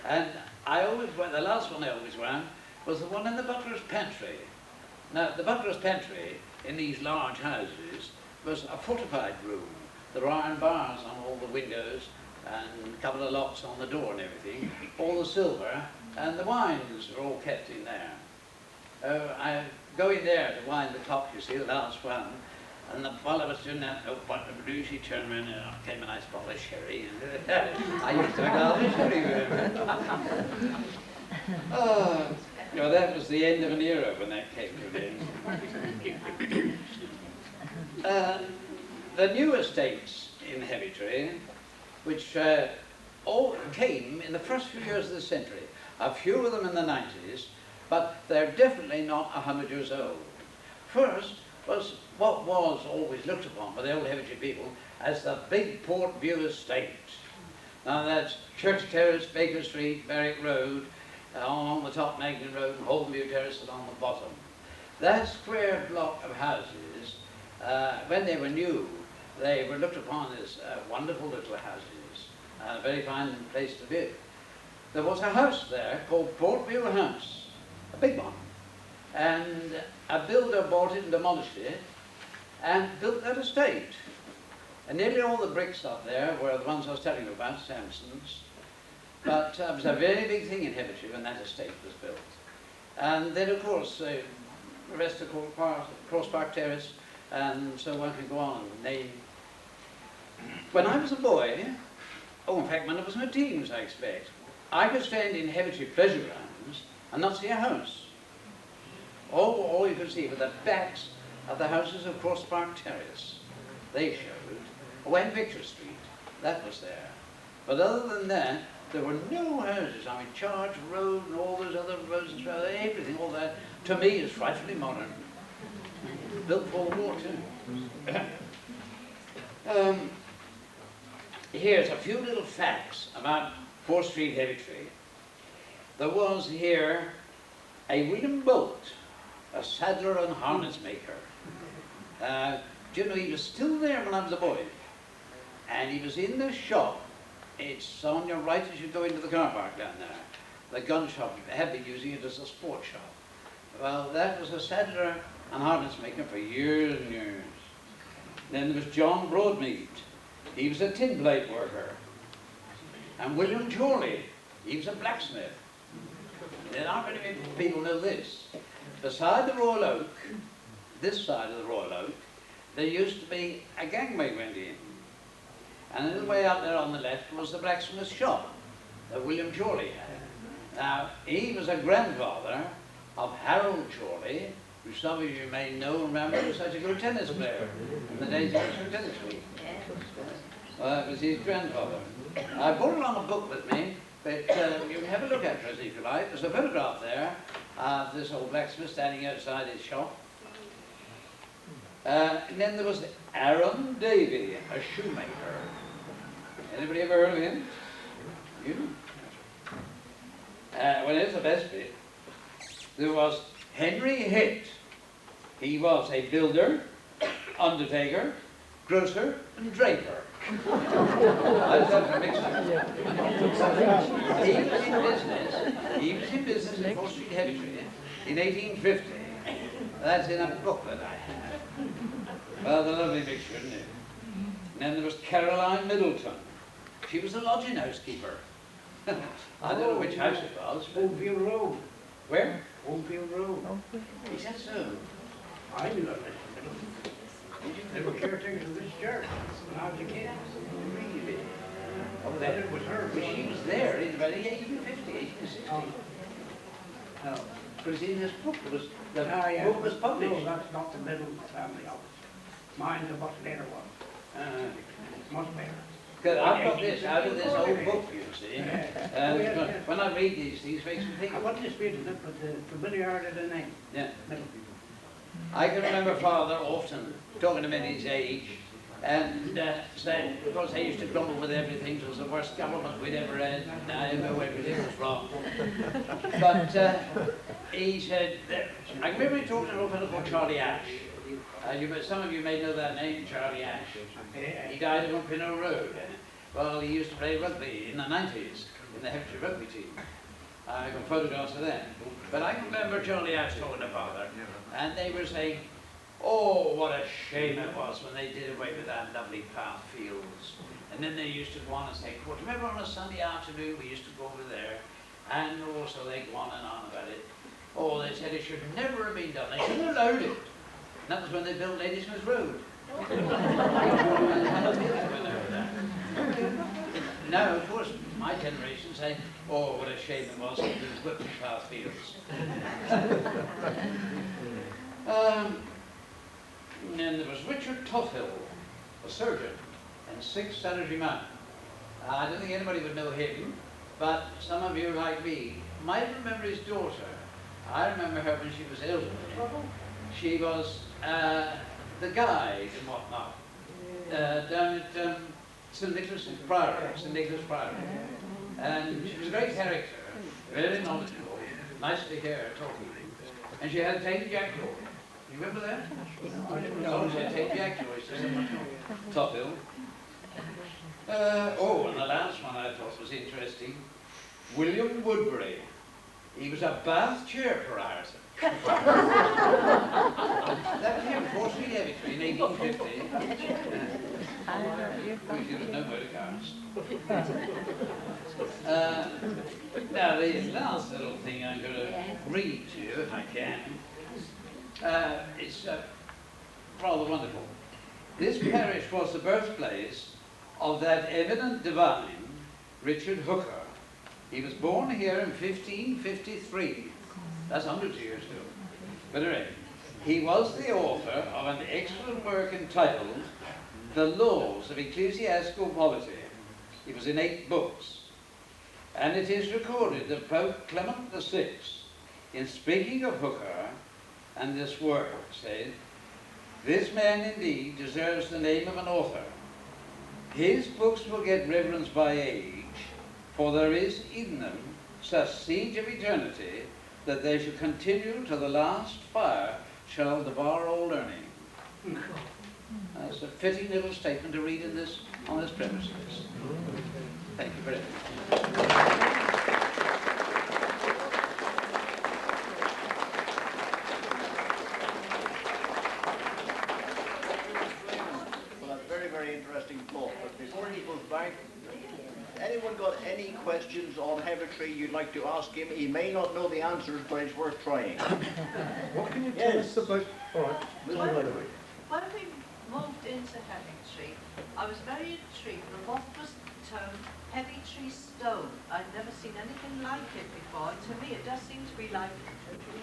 And I always went, the last one I always wound was the one in the butler's pantry. Now, the butler's pantry in these large houses was a fortified room. There were iron bars on all the windows and a couple of locks on the door and everything, all the silver, and the wines were all kept in there. I go in there to wind the clock, you see, the last one, and while I was doing that, no butler produced, he turned around and came a nice bottle of sherry, and I used to have a glass of sherry with him. Oh, you know, that was the end of an era when that came to an end. The new estates in Heavitree, which all came in the first few years of the century, a few of them in the 90s, but they're definitely not 100 years old. First was what was always looked upon by the old Heavitree people as the big Port View estate. Now that's Church Terrace, Baker Street, Berwick Road, on the top Magnan Road, and Holden View Terrace, and on the bottom. That square block of houses, when they were new, they were looked upon as wonderful little houses, and a very fine place to live. There was a house there called Port View House, a big one, and a builder bought it and demolished it, and built that estate. And nearly all the bricks up there were the ones I was telling you about, Sampson's. But it was a very big thing in Heavitree when that estate was built. And then, of course, the rest of Cross Park Terrace, and so one can go on and name. When I was a boy, in fact, when I was in my teens, I expect, I could stand in Heavitree pleasure grounds and not see a house. All you could see were the backs of the houses of Cross Park Terrace. They showed. When Victor Street, that was there. But other than that, there were no houses. I mean, Charge Road and all those other roads, everything, all that, to me, is frightfully modern. Built for the war, too. Here's a few little facts about 4th Street, Heavitree. There was here a William Bolt, a saddler and harness maker. Do you know, he was still there when I was a boy. And he was in the shop. It's on your right as you go into the car park down there. The gun shop, they have been using it as a sports shop. Well, that was a saddler and harness maker for years and years. Then there was John Broadmead. He was a tin plate worker. And William Chorley, he was a blacksmith. There aren't very many people know this. Beside the Royal Oak, this side of the Royal Oak, there used to be a gangway went in. And a little way up there on the left was the blacksmith's shop that William Chorley had. Now, he was a grandfather of Harold Chorley, who some of you may know and remember was such a good tennis player in the days of the tennis week. Well, that was his grandfather. I brought along a book with me, but you can have a look at it if you like. There's a photograph there of this old blacksmith standing outside his shop. And then there was Aaron Davy, a shoemaker. Anybody ever heard of him? You? Well, here's the best bit. There was Henry Hitt. He was a builder, undertaker, grocer, and draper. That's a mixture. He was in business in 4th Street, Heavitree in 1850. That's in a book that I have. Well, the lovely mixture, isn't it? And then there was Caroline Middleton. She was a lodging house keeper. I don't know which house it was. Oldfield Road. Where? Oldfield Road. Is that so? I knew that. They were caretakers of this church when I was a kid. Really? Oh, that it was her. But she was there in about 1850, 1860. No, but it's in this book. It was, the book was published. No, that's not the Middleton family house. Mine's a much later one. Much later. Because I've got this out of this old book, you see. When I read these things, it makes me think. I wasn't disputing it, but the familiarity of the name. Yeah. Middleton. I can remember Father often talking to him at his age and saying, of course, they used to grumble with everything. It was the worst government we'd ever had. I know everything was wrong. But he said, I remember he talked to a fellow called Charlie Ash. Some of you may know that name, Charlie Ash. He died on Pinot Road. Well, he used to play rugby in the 90s in the Heavitree rugby team. I got photographs of them. But I can remember Charlie Ash talking to Father, and they were saying, oh, what a shame it was when they did away with that lovely path fields. And then they used to go on and say, well, remember on a Sunday afternoon we used to go over there, and also they go on and on about it. Oh, they said it should never have been done. They should have allowed it. And that was when they built Ladysmith Road. Now, of course, my generation say, oh, what a shame it was, these whipping path fields. And then there was Richard Tufhill, a surgeon, and 6 Centenary man. I don't think anybody would know him, but some of you, like me, might remember his daughter. I remember her when she was elderly. She was the guide and whatnot down at St. Nicholas Priory. And she was a great character, very knowledgeable, nice to hear her talking. And she had a tame jackdaw. You remember that? No, she had a tame jackdaw. Tufhill. And the last one I thought was interesting, William Woodbury. He was a Bath chair proprietor. That came 4th Street, Heavitree in 1850. We should have known where to cast. Now, the last little thing I'm going to read to you, if I can, it's rather wonderful. This parish was the birthplace of that eminent divine, Richard Hooker. He was born here in 1553. That's hundreds of years ago. But anyway, he was the author of an excellent work entitled The Laws of Ecclesiastical Polity. It was in 8 books. And it is recorded that Pope Clement VI, in speaking of Hooker and this work, said, "This man indeed deserves the name of an author. His books will get reverence by age, for there is in them such siege of eternity that they shall continue till the last fire shall devour all learning." That's a fitting little statement to read in this, on this premises. Thank you very much. Well, a very, very interesting talk. But before he goes back, anyone got any questions on Heavitree you'd like to ask him? He may not know the answers, but it's worth trying. What can you tell us about... All right. When we moved into Heavitree, I was very intrigued with what was termed Heavitree stone. I'd never seen anything like it before. And to me, it does seem to be like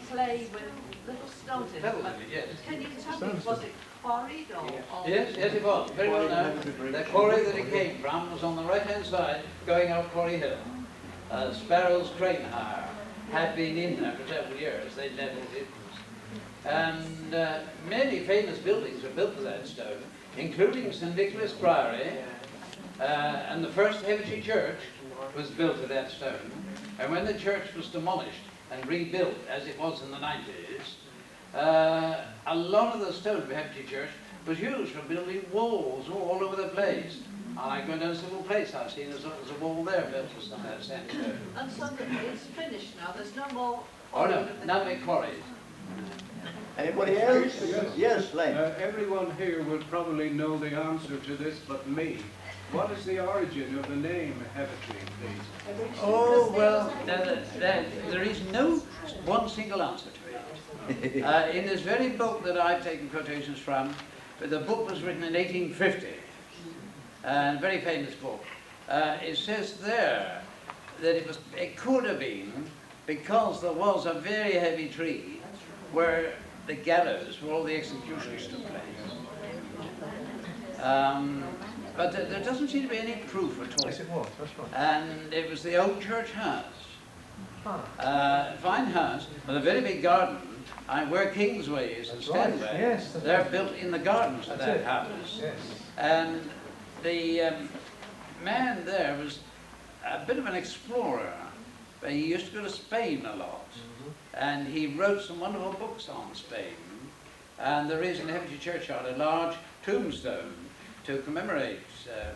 clay with little stones in it. But Yes. can you tell me, was it quarried or... Yes, it was. Very well known. The quarry that it came from was on the right-hand side, going up Quarry Hill. Sparrow's crane hire had been in there for several years. They levelled it. And many famous buildings were built with that stone, including St. Nicholas Priory, and the first Heavitree church was built with that stone. And when the church was demolished and rebuilt, as it was in the 90s, a lot of the stone of Heavitree Church was used for building walls all over the place. I go down to Civil Place, I've seen there's a wall there built for some Centenary. And so it's finished now, there's no more... Oh no, now they quarried. Anybody else? Yes, Len. Everyone here will probably know the answer to this but me. What is the origin of the name Heavitree, please? Oh, well, there is no one single answer to it. In this very book that I've taken quotations from, the book was written in 1850, and a very famous book. It says there that it could have been because there was a very heavy tree where the gallows, where all the executions took place. But there doesn't seem to be any proof at all. Yes, it was, that's right. And it was the old church house. Fine house, with a very big garden. And where Kingsway is and Stanway, right. Yes, they're built in the gardens of that house. Yes. And the man there was a bit of an explorer. But he used to go to Spain a lot. And he wrote some wonderful books on Spain. And there is in Heavitree churchyard a large tombstone to commemorate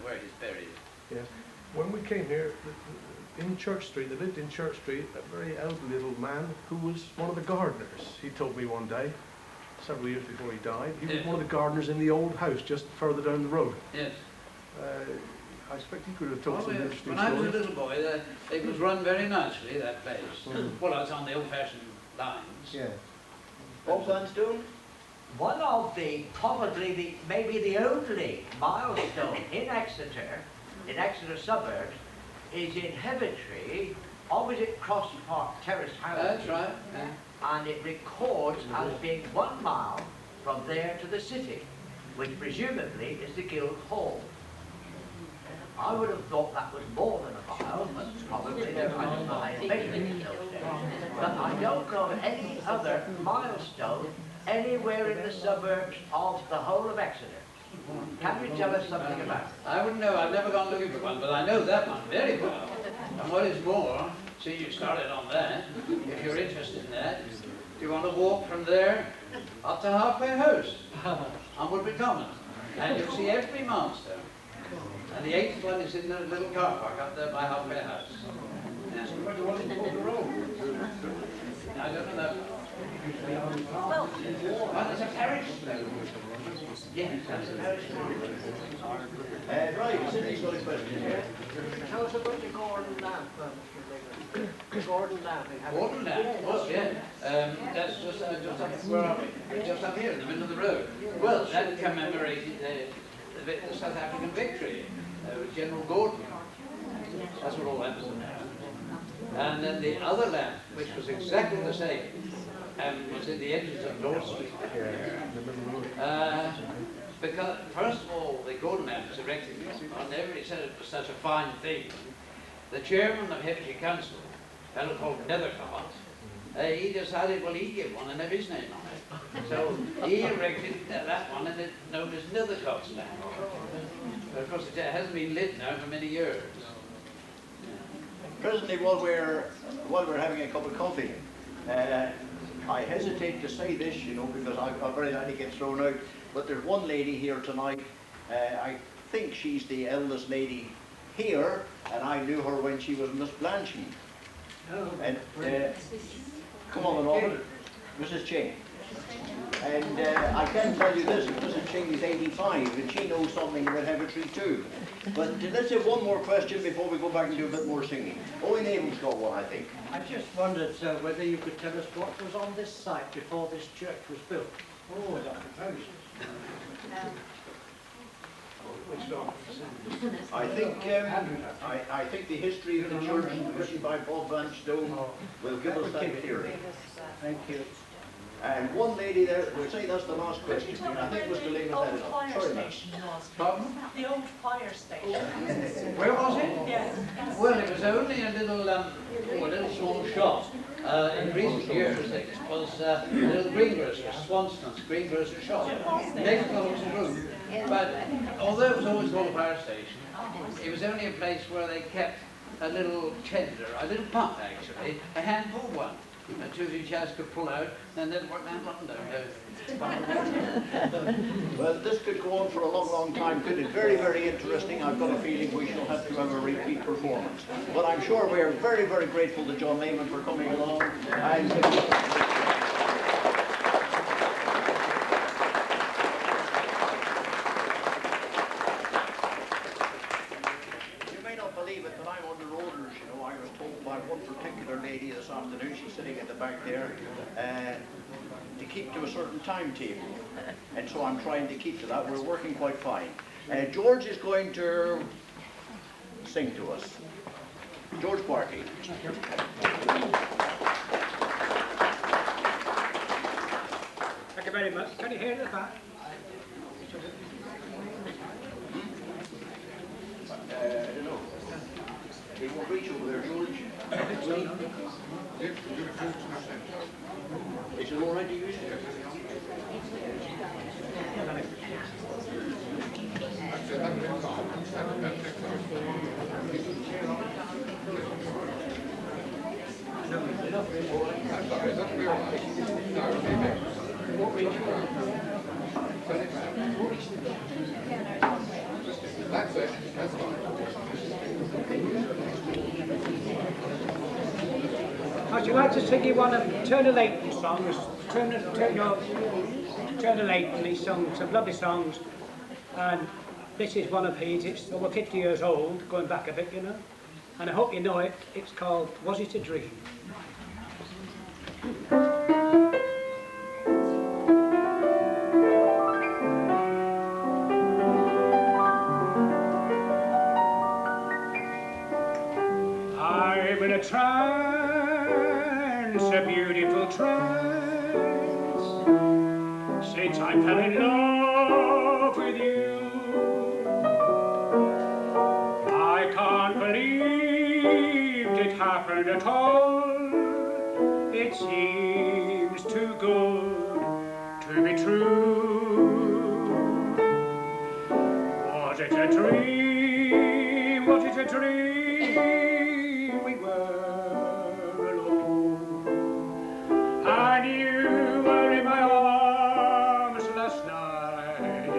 where he's buried. Yeah. When we came here, in Church Street, they lived in Church Street, a very elderly little man who was one of the gardeners. He told me one day, several years before he died, he was one of the gardeners in the old house just further down the road. Yes. I expect he could have told some interesting when stories. I was a little boy, it was run very nicely, that place. Well, I was on the old-fashioned lines. Yeah. Bob Sandstone? One of maybe the only milestone in Exeter suburbs, is in Heavitree, opposite Cross Park Terrace House. That's right. Yeah. And it records as being 1 mile from there to the city, which presumably is the Guild Hall. I would have thought that was more than a mile, but probably there might have been a measurement in those days. But I don't know of any other milestone anywhere in the suburbs of the whole of Exeter. Can you tell us something about it? I wouldn't know, I've never gone looking for one, but I know that one very well. And what is more, see you started on that, if you're interested in that, you want to walk from there up to Halfway House on Woodbury Common, and you'll see every milestone. And the 8th one is in the little car park up there by Halfway House. Yeah. I don't know that. Well, there's a parish. Yes, that's a parish. Right, Sydney's got a question here. Tell us about the Gordon lamp, The Gordon lamp. Gordon lamp, oh yeah. That's just up, where are we? Just up here in the middle of the road. Well, that commemorated the South African victory with General Gordon. That's what all that was about. And then the other lamp, which was exactly the same, was in the entrance of North Street. Because, first of all, the Gordon lamp was erected, and everybody said it was such a fine thing. The chairman of Heavitree Council, a fellow called Nethercott, he decided, well, he'd give one and have his name on it. So he erected that one, and it's known as Nethercott's lamp. But of course, it hasn't been lit now for many years. Presently, while we're having a cup of coffee, I hesitate to say this, you know, because I very likely get thrown out. But there's one lady here tonight. I think she's the eldest lady here, and I knew her when she was Miss Blanching. Oh, and come on along, Mrs. Ching. And I can tell you this, Mrs. Ching is 85, and she knows something about Heavitree too. But let's have one more question before we go back and do a bit more singing. Owen Abel's got one, I think. I just wondered whether you could tell us what was on this site before this church was built. Oh, Dr. Post. I think the history of the church written by Bob Vanstone will give us that theory. Thank you. And one lady there, we'll say that's the last question. I think Mr. Lehman had it up. Sorry, ma'am. Pardon? The old fire station. Where was it? Yes. Well, it was only a little small shop. In recent years, it was a little greengrocer, Swanston's greengrocer shop. Next to the hotel room. But although it was always called a fire station, it was only a place where they kept a little tender, a little pump actually, a hand-pulled one. two, three chaps could pull out, and then work down London. Well, this could go on for a long, long time, could it? Very, very interesting. I've got a feeling we shall have to have a repeat performance. But I'm sure we are very, very grateful to John Lehman for coming along. And you may not believe it, but I'm under orders. You know, I was told by one particular lady this afternoon, she's sitting at the back there, to keep to a certain timetable, and so I'm trying to keep to that. We're working quite fine. George is going to sing to us. George Barkey. Thank you very much. Can you hear the back? I don't know. They won't reach over there, George. Is it all right to use it? That's it. That's fine. I'd like to sing you one of Turner Layton's songs. Turner Layton, he sung some lovely songs, and this is one of his. It's over 50 years old, going back a bit, you know, and I hope you know it. It's called Was It a Dream? I'm in a trance, a beautiful trance, since I fell in love with you. I can't believe it happened at all. It seems too good to be true. Was it a dream? Was it a dream? We were alone, and you were in my arms last night.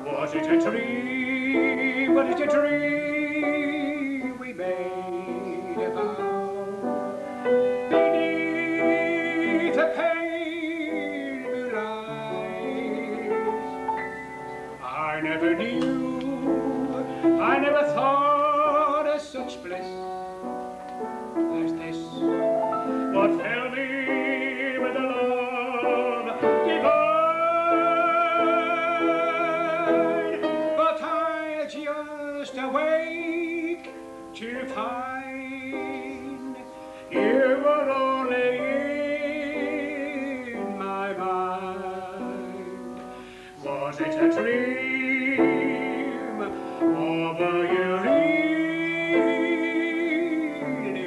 Was it a dream? Was it a dream? We made a vow beneath a pale moonlight. I never knew, I never thought of such bliss as this. What filled me with a love divine, but I just awake to find you were only in my mind. Was it a dream, or were you really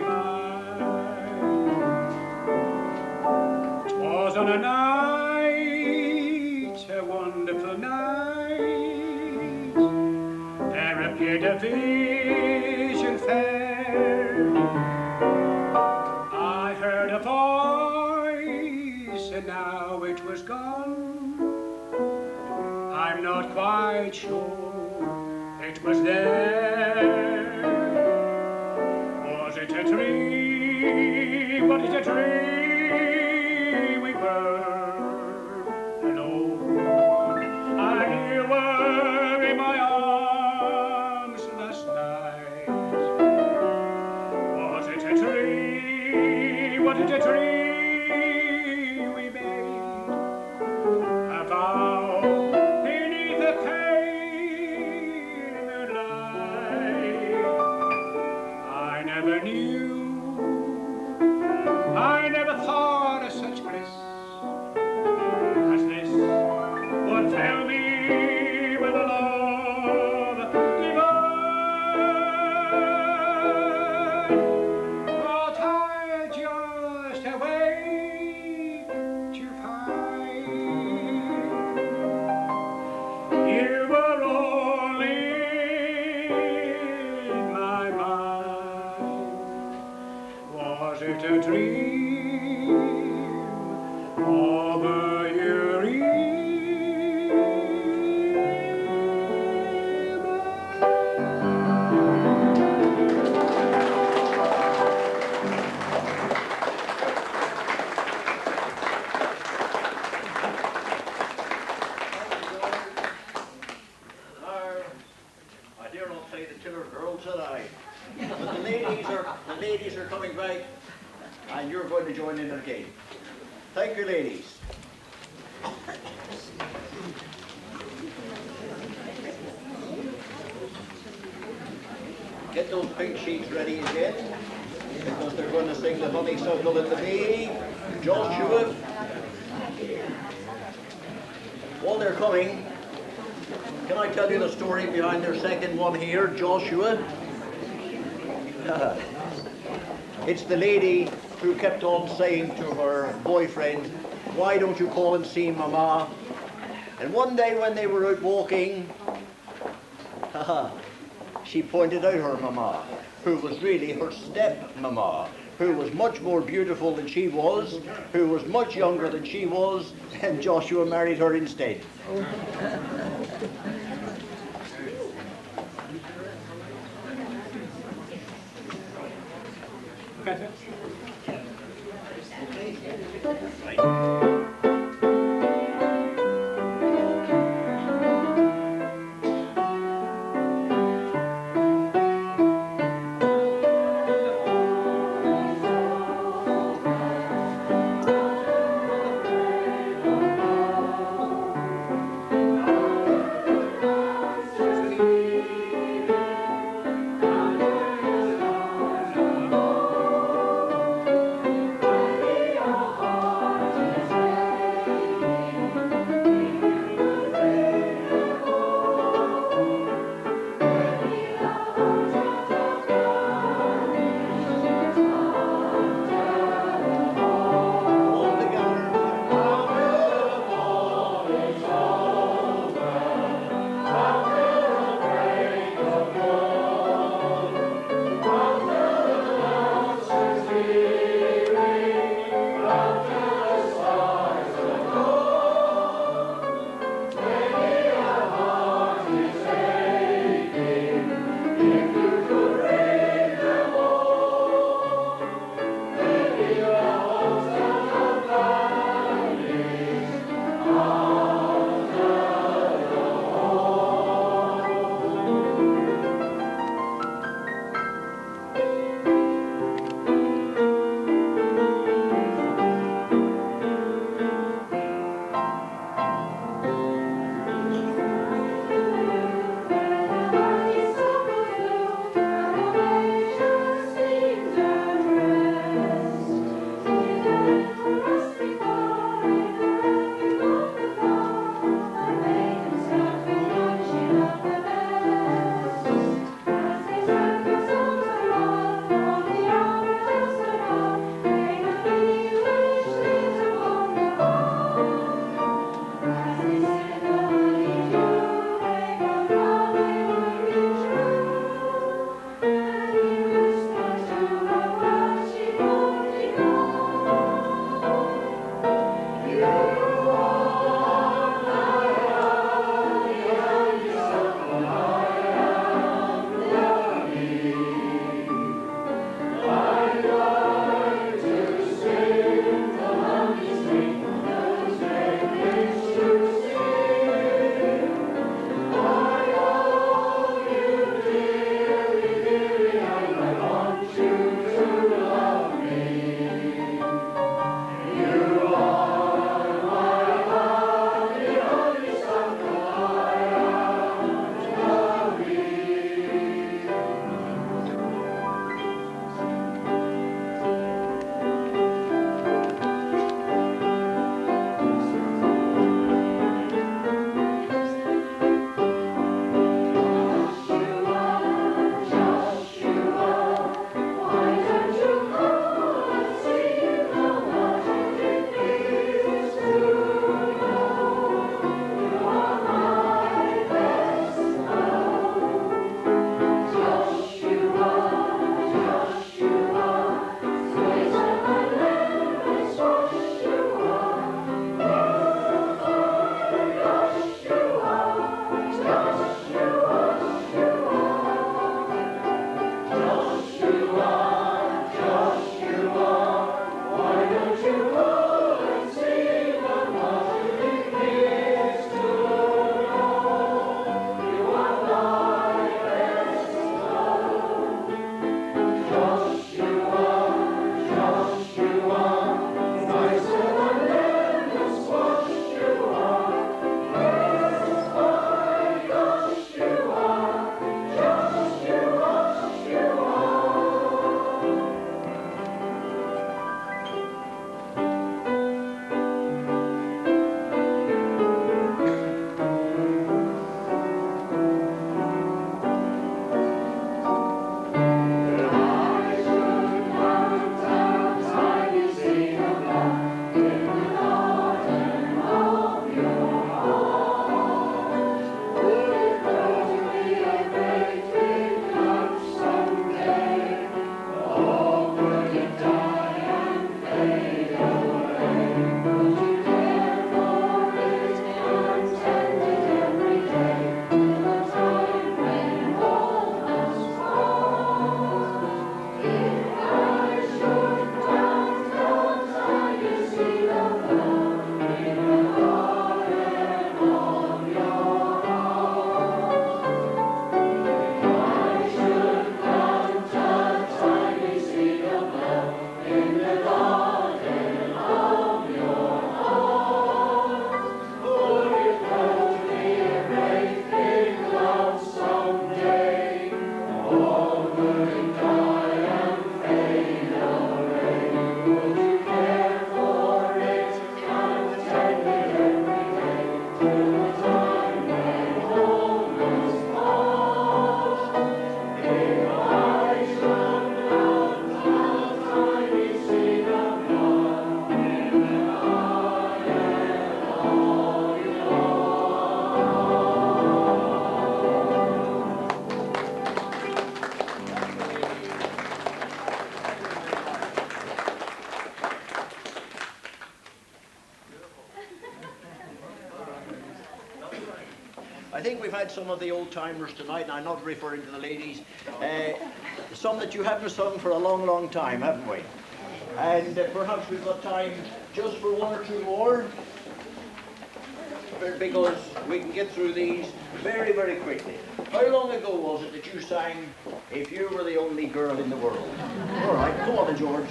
mine? 'Twas on a night, a wonderful night, there appeared a vision fair. I heard a voice, and now it was gone. I'm not quite sure it was there. Was it a dream? Was it a dream? We were alone, and you were in my arms last night. Was it a dream? Was it a dream? We made a vow beneath the pale moonlight. I never knew, I never right. And you're going to join in again. Thank you, ladies. Get those pink sheets ready again, because they're going to sing the honeysuckle and the bee. Joshua. While they're coming, can I tell you the story behind their second one here, Joshua? It's the lady who kept on saying to her boyfriend, why don't you call and see Mama? And one day when they were out walking, she pointed out her Mama, who was really her step-Mama, who was much more beautiful than she was, who was much younger than she was, and Joshua married her instead. I think we've had some of the old timers tonight, and I'm not referring to the ladies. Some that you haven't sung for a long, long time, haven't we? And perhaps we've got time just for one or two more, because we can get through these very, very quickly. How long ago was it that you sang If You Were the Only Girl in the World? All right, come on then, George.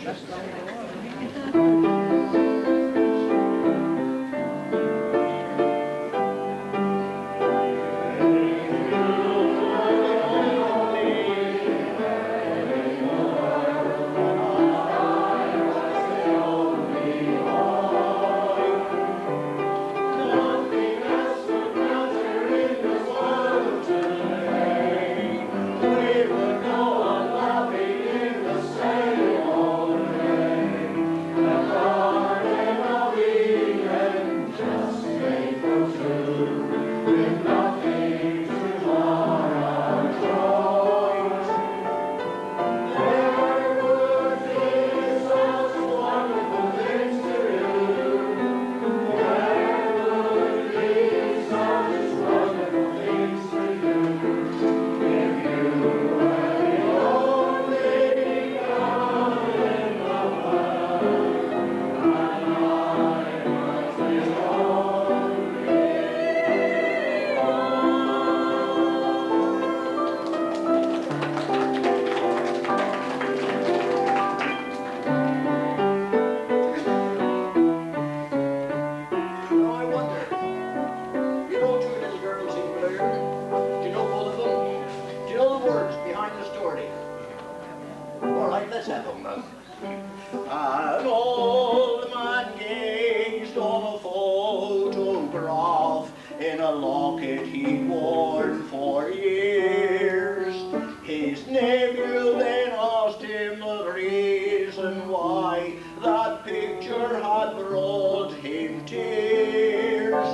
An old man gazed on a photograph in a locket he'd worn for years. His nephew then asked him the reason why that picture had brought him tears.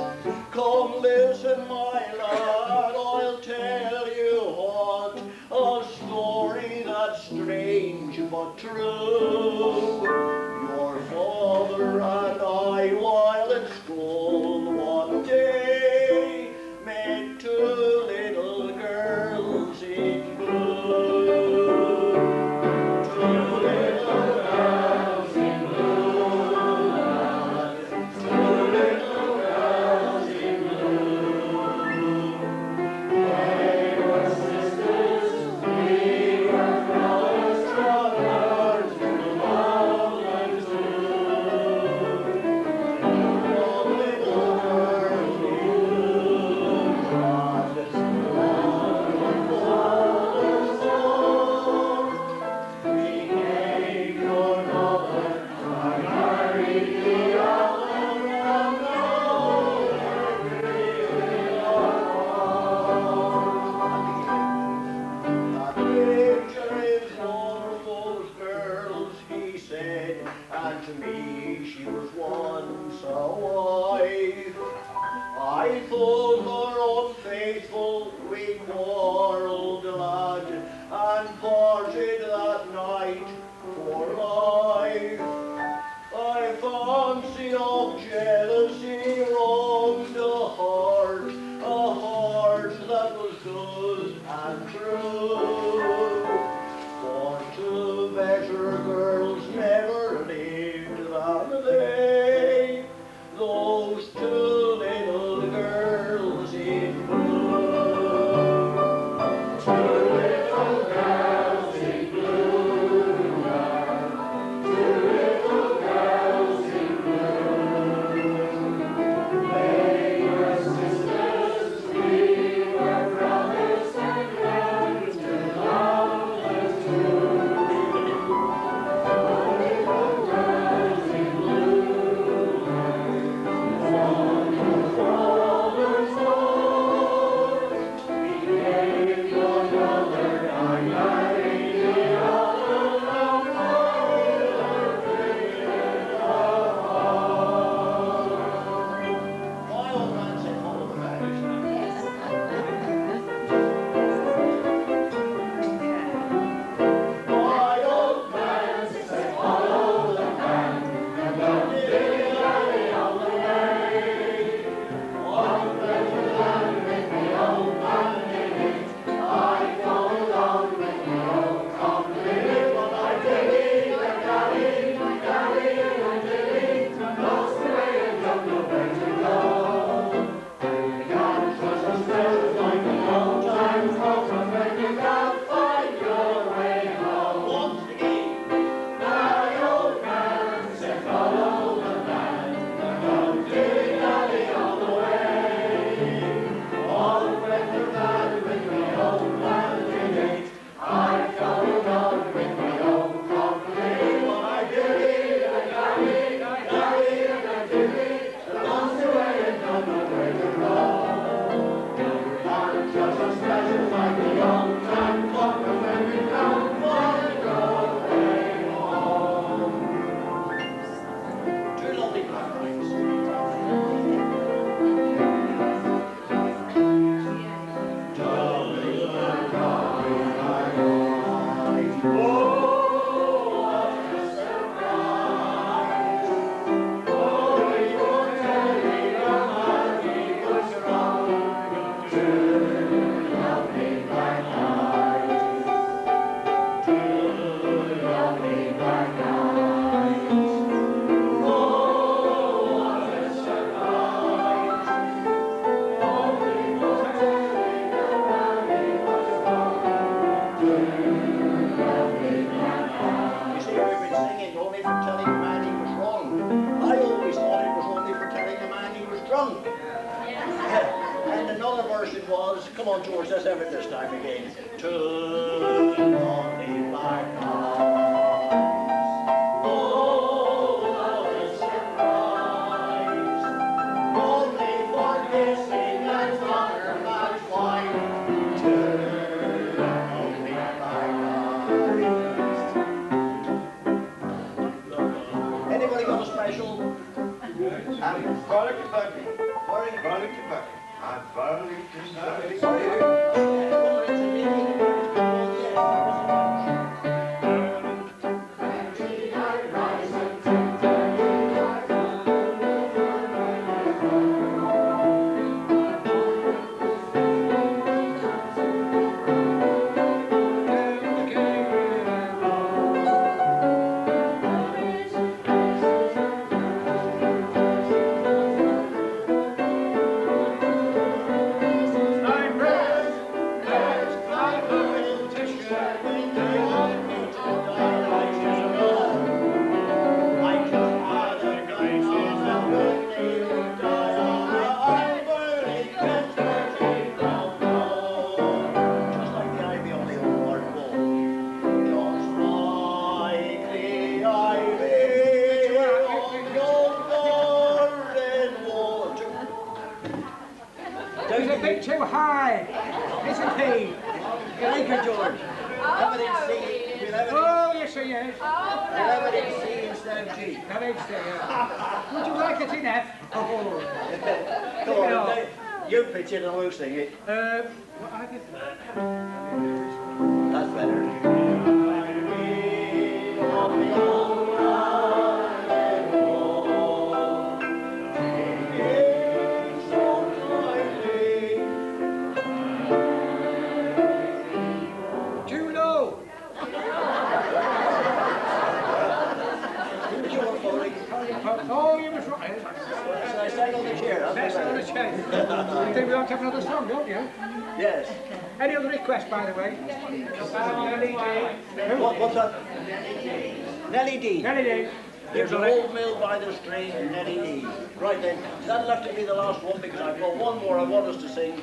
Come listen, my lad, I'll tell you what, a story that's strange but true. Your father and I, while at school one day, met two little girls in blue. Two little girls in blue, two little girls in blue. They were sisters, we were brothers, brothers, to love and to little girls in blue. We gave your mother, I married the other, and that picture is one of those girls, he said, and to me she was once a wife. I thought her unfaithful, we quarrelled, lad, and parted that night for life. I fancy of jealousy wronged a heart that was good and true. For two better girls never lived than they, those two little girls in blue. Two little girls in blue, two little girls in blue. was, come on George, let's have it this time again. To lonely black eyes. Oh, what a surprise. Only for kissing and flutter match wine. To lonely black eyes. Anybody got a special? Garlic Kentucky. Garlic Kentucky. I'm garlic Kentucky. He's a bit too high, isn't he? You like her, George? Have it in C. We'll have it in, Oh, yes, he is. we'll have it in C instead of G. That is there, yeah. Would you like it in F? Oh. Come on, you pitch it and we'll sing it. What I did. That's better. Too low. Oh, you was right. Should I stand on the chair? Best on the chair. You think we ought to have another song, don't you? Yes. Any other requests, by the way? Nelly D. What's that? Nelly D. Nelly D. There's an old mill by the stream, Nelly D. Right then, that'll have to be the last one because I've got one more I want us to sing.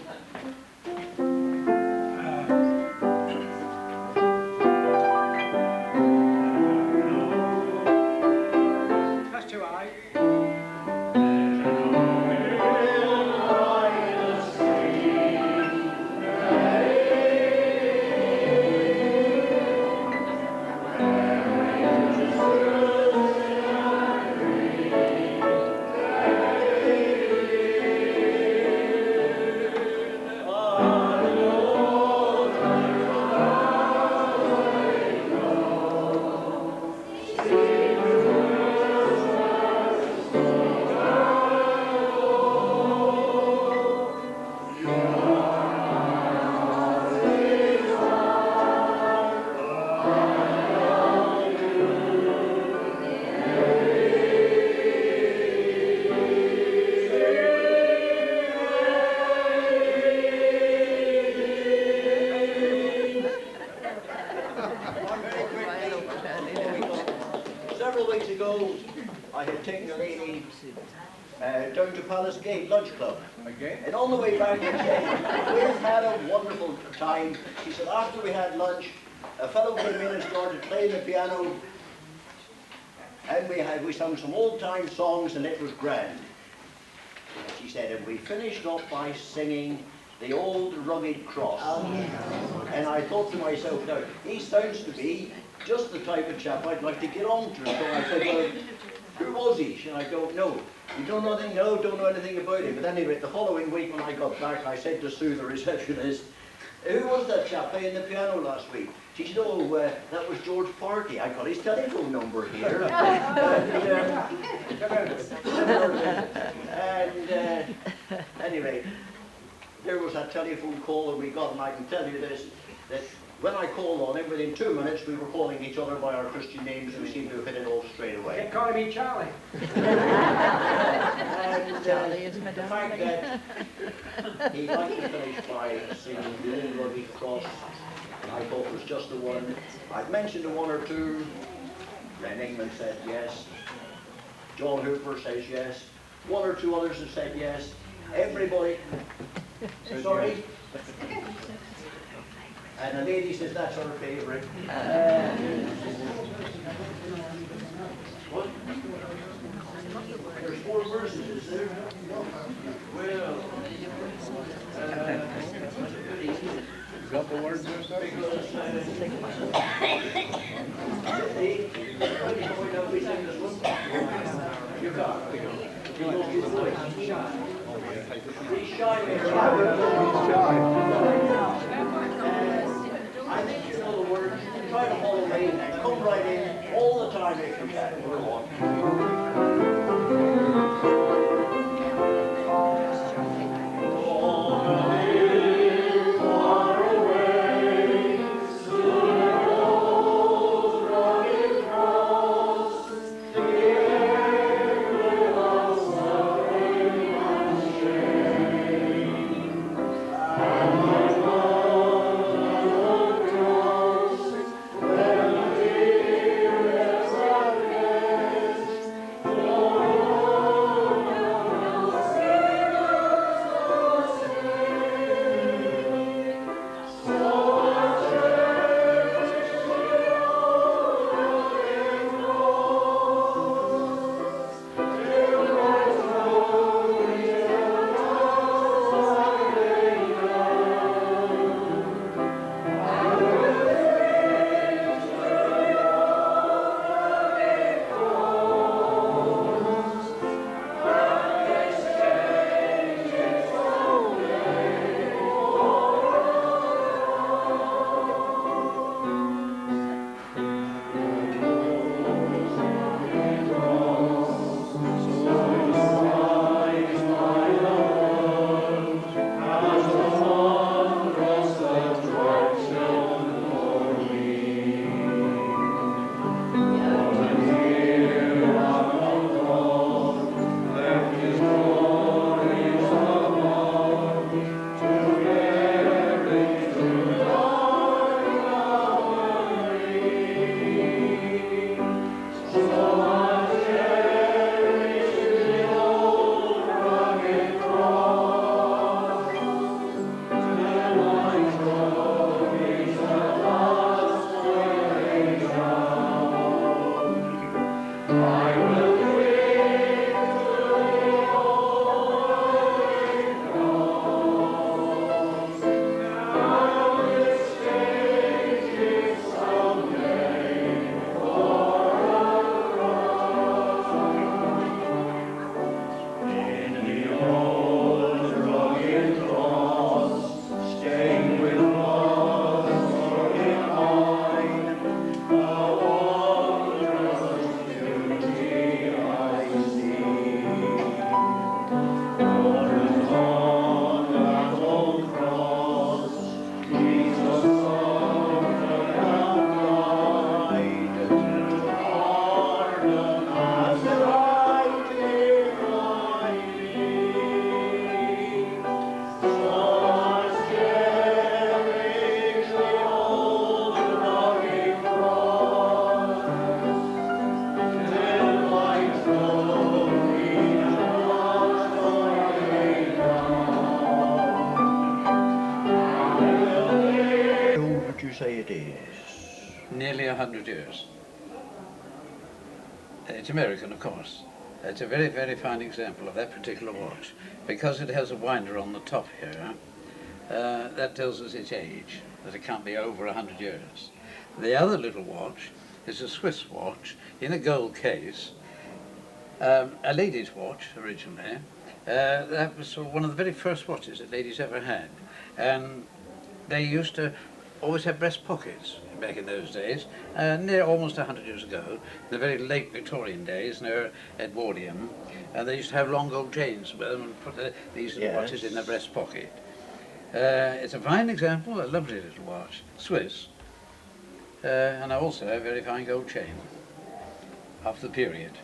That's too high. Several weeks ago, I had taken a lady down to Palace Gate Lunch Club. Okay. And on the way back, we had a wonderful time. She said after we had lunch, a fellow came in and started playing the piano, and we sung some old-time songs, and it was grand. She said, and we finished up by singing The Old Rugged Cross. And I thought to myself, now, he sounds to be just the type of chap I'd like to get on to. So I said, well, who was he? And I don't know. You don't know anything? No, don't know anything about him. But anyway, the following week when I got back, I said to Sue, the receptionist, who was that chap playing the piano last week? She said, oh, that was George Party. I got his telephone number here. and anyway, there was that telephone call and we got, and I can tell you this, that when I called on him, within 2 minutes we were calling each other by our Christian names and we seemed to have hit it off straight away. They call me Charlie. And the fact that he liked to finish by singing The Old Rugged Cross, I thought was just the one. I'd mentioned to one or two. Len Ingman said yes. John Hooper says yes. One or two others have said yes. Everybody Sorry. And the lady says that's her favourite. What? There's 4 verses, is there? Well, got the words there, sir? You got it. You know his voice. He's shy. I think you know the words. Try to follow me. Come right in all the time if you can. Go on. Nearly 100 years. It's American, of course. It's a very, very fine example of that particular watch. Because it has a winder on the top here, that tells us its age, that it can't be over 100 years. The other little watch is a Swiss watch in a gold case, a lady's watch originally. That was sort of one of the very first watches that ladies ever had. And they used to always have breast pockets back in those days, near almost 100 years ago, in the very late Victorian days, near Edwardian, and they used to have long gold chains and put these little watches in their breast pocket. It's a fine example, a lovely little watch, Swiss, and also a very fine gold chain of the period.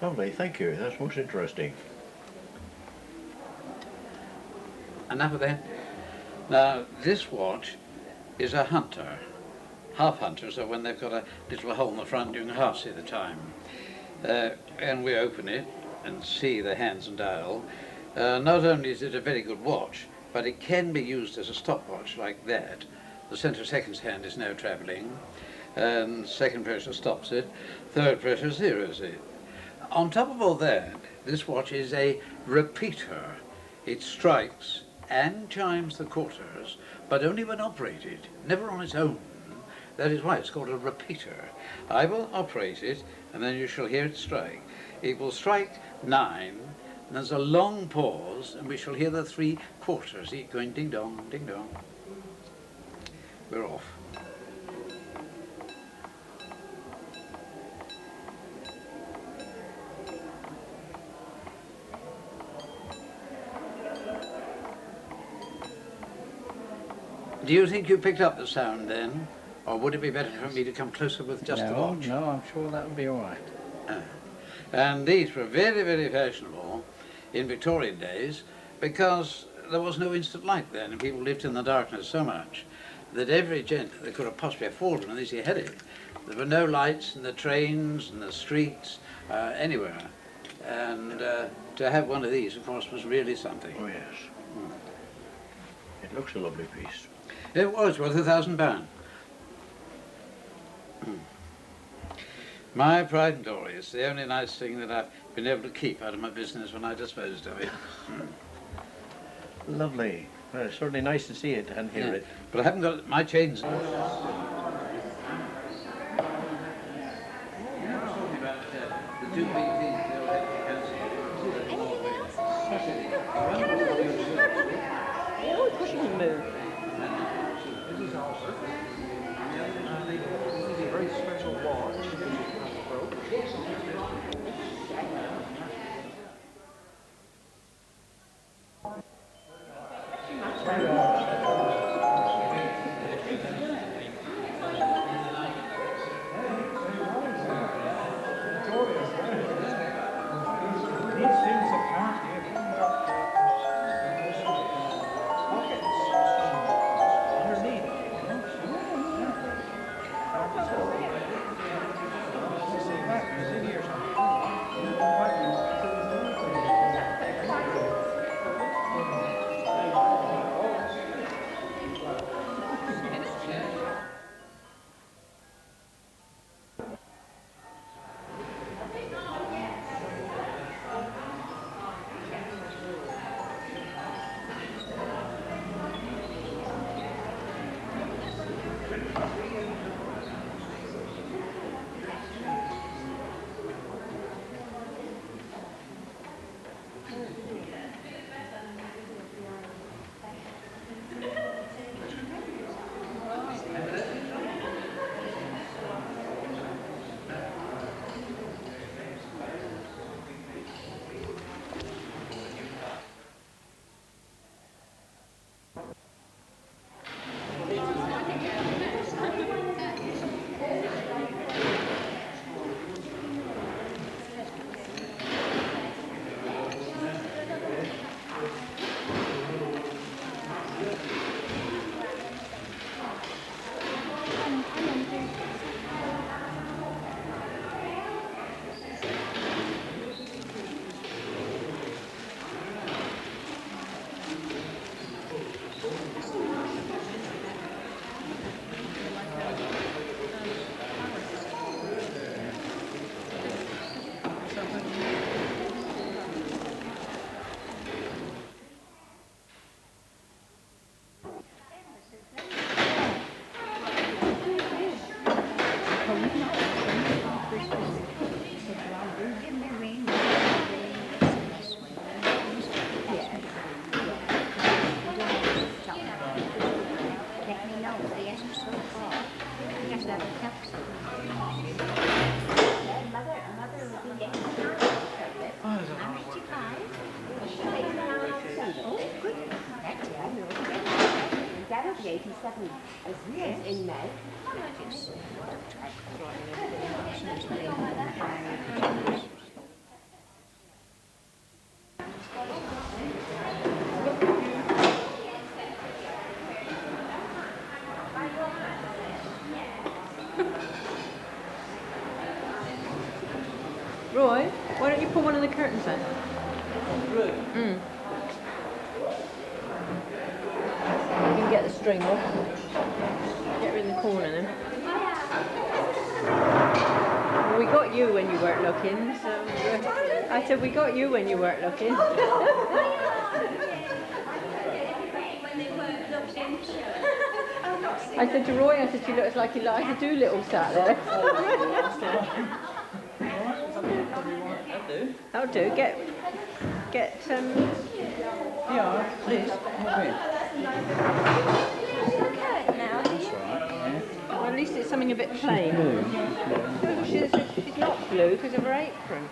Lovely, thank you, that's most interesting. Enough of that. Now, this watch is a hunter, half hunter, so when they've got a little hole in the front, you can half see the time. And we open it and see the hands and dial. Not only is it a very good watch, but it can be used as a stopwatch like that. The centre seconds hand is now travelling, and second pressure stops it, third pressure zeroes it. On top of all that, this watch is a repeater. It strikes and chimes the quarters, but only when operated, never on its own. That is why it's called a repeater. I will operate it, and then you shall hear it strike. It will strike 9, and there's a long pause, and we shall hear the 3 quarters, each going ding dong, ding dong. We're off. Do you think you picked up the sound then? Or would it be better for me to come closer with just the watch? No, I'm sure that would be all right. And these were very, very fashionable in Victorian days because there was no instant light then and people lived in the darkness so much that every gent that could have possibly afforded one of these, he had it. There were no lights in the trains and the streets, anywhere. And to have one of these, of course, was really something. Oh, yes. It looks a lovely piece. It was worth £1,000. My pride and glory is the only nice thing that I've been able to keep out of my business when I disposed of it. Lovely. Well, it's certainly nice to see it and hear it. But I haven't got my chains. Very special watch. That'll be 87 yes. In May. Roy, why don't you pull one of the curtains in? Really? Mm. string off. Get her in the corner then. Well, we got you when you weren't looking, so I said we got you when you weren't looking. I said to Roy, I said she looks like Eliza Doolittle sat there. That'll do. Get Yeah, Liz. Well, at least it's something a bit plain. No, she's not blue because of her apron.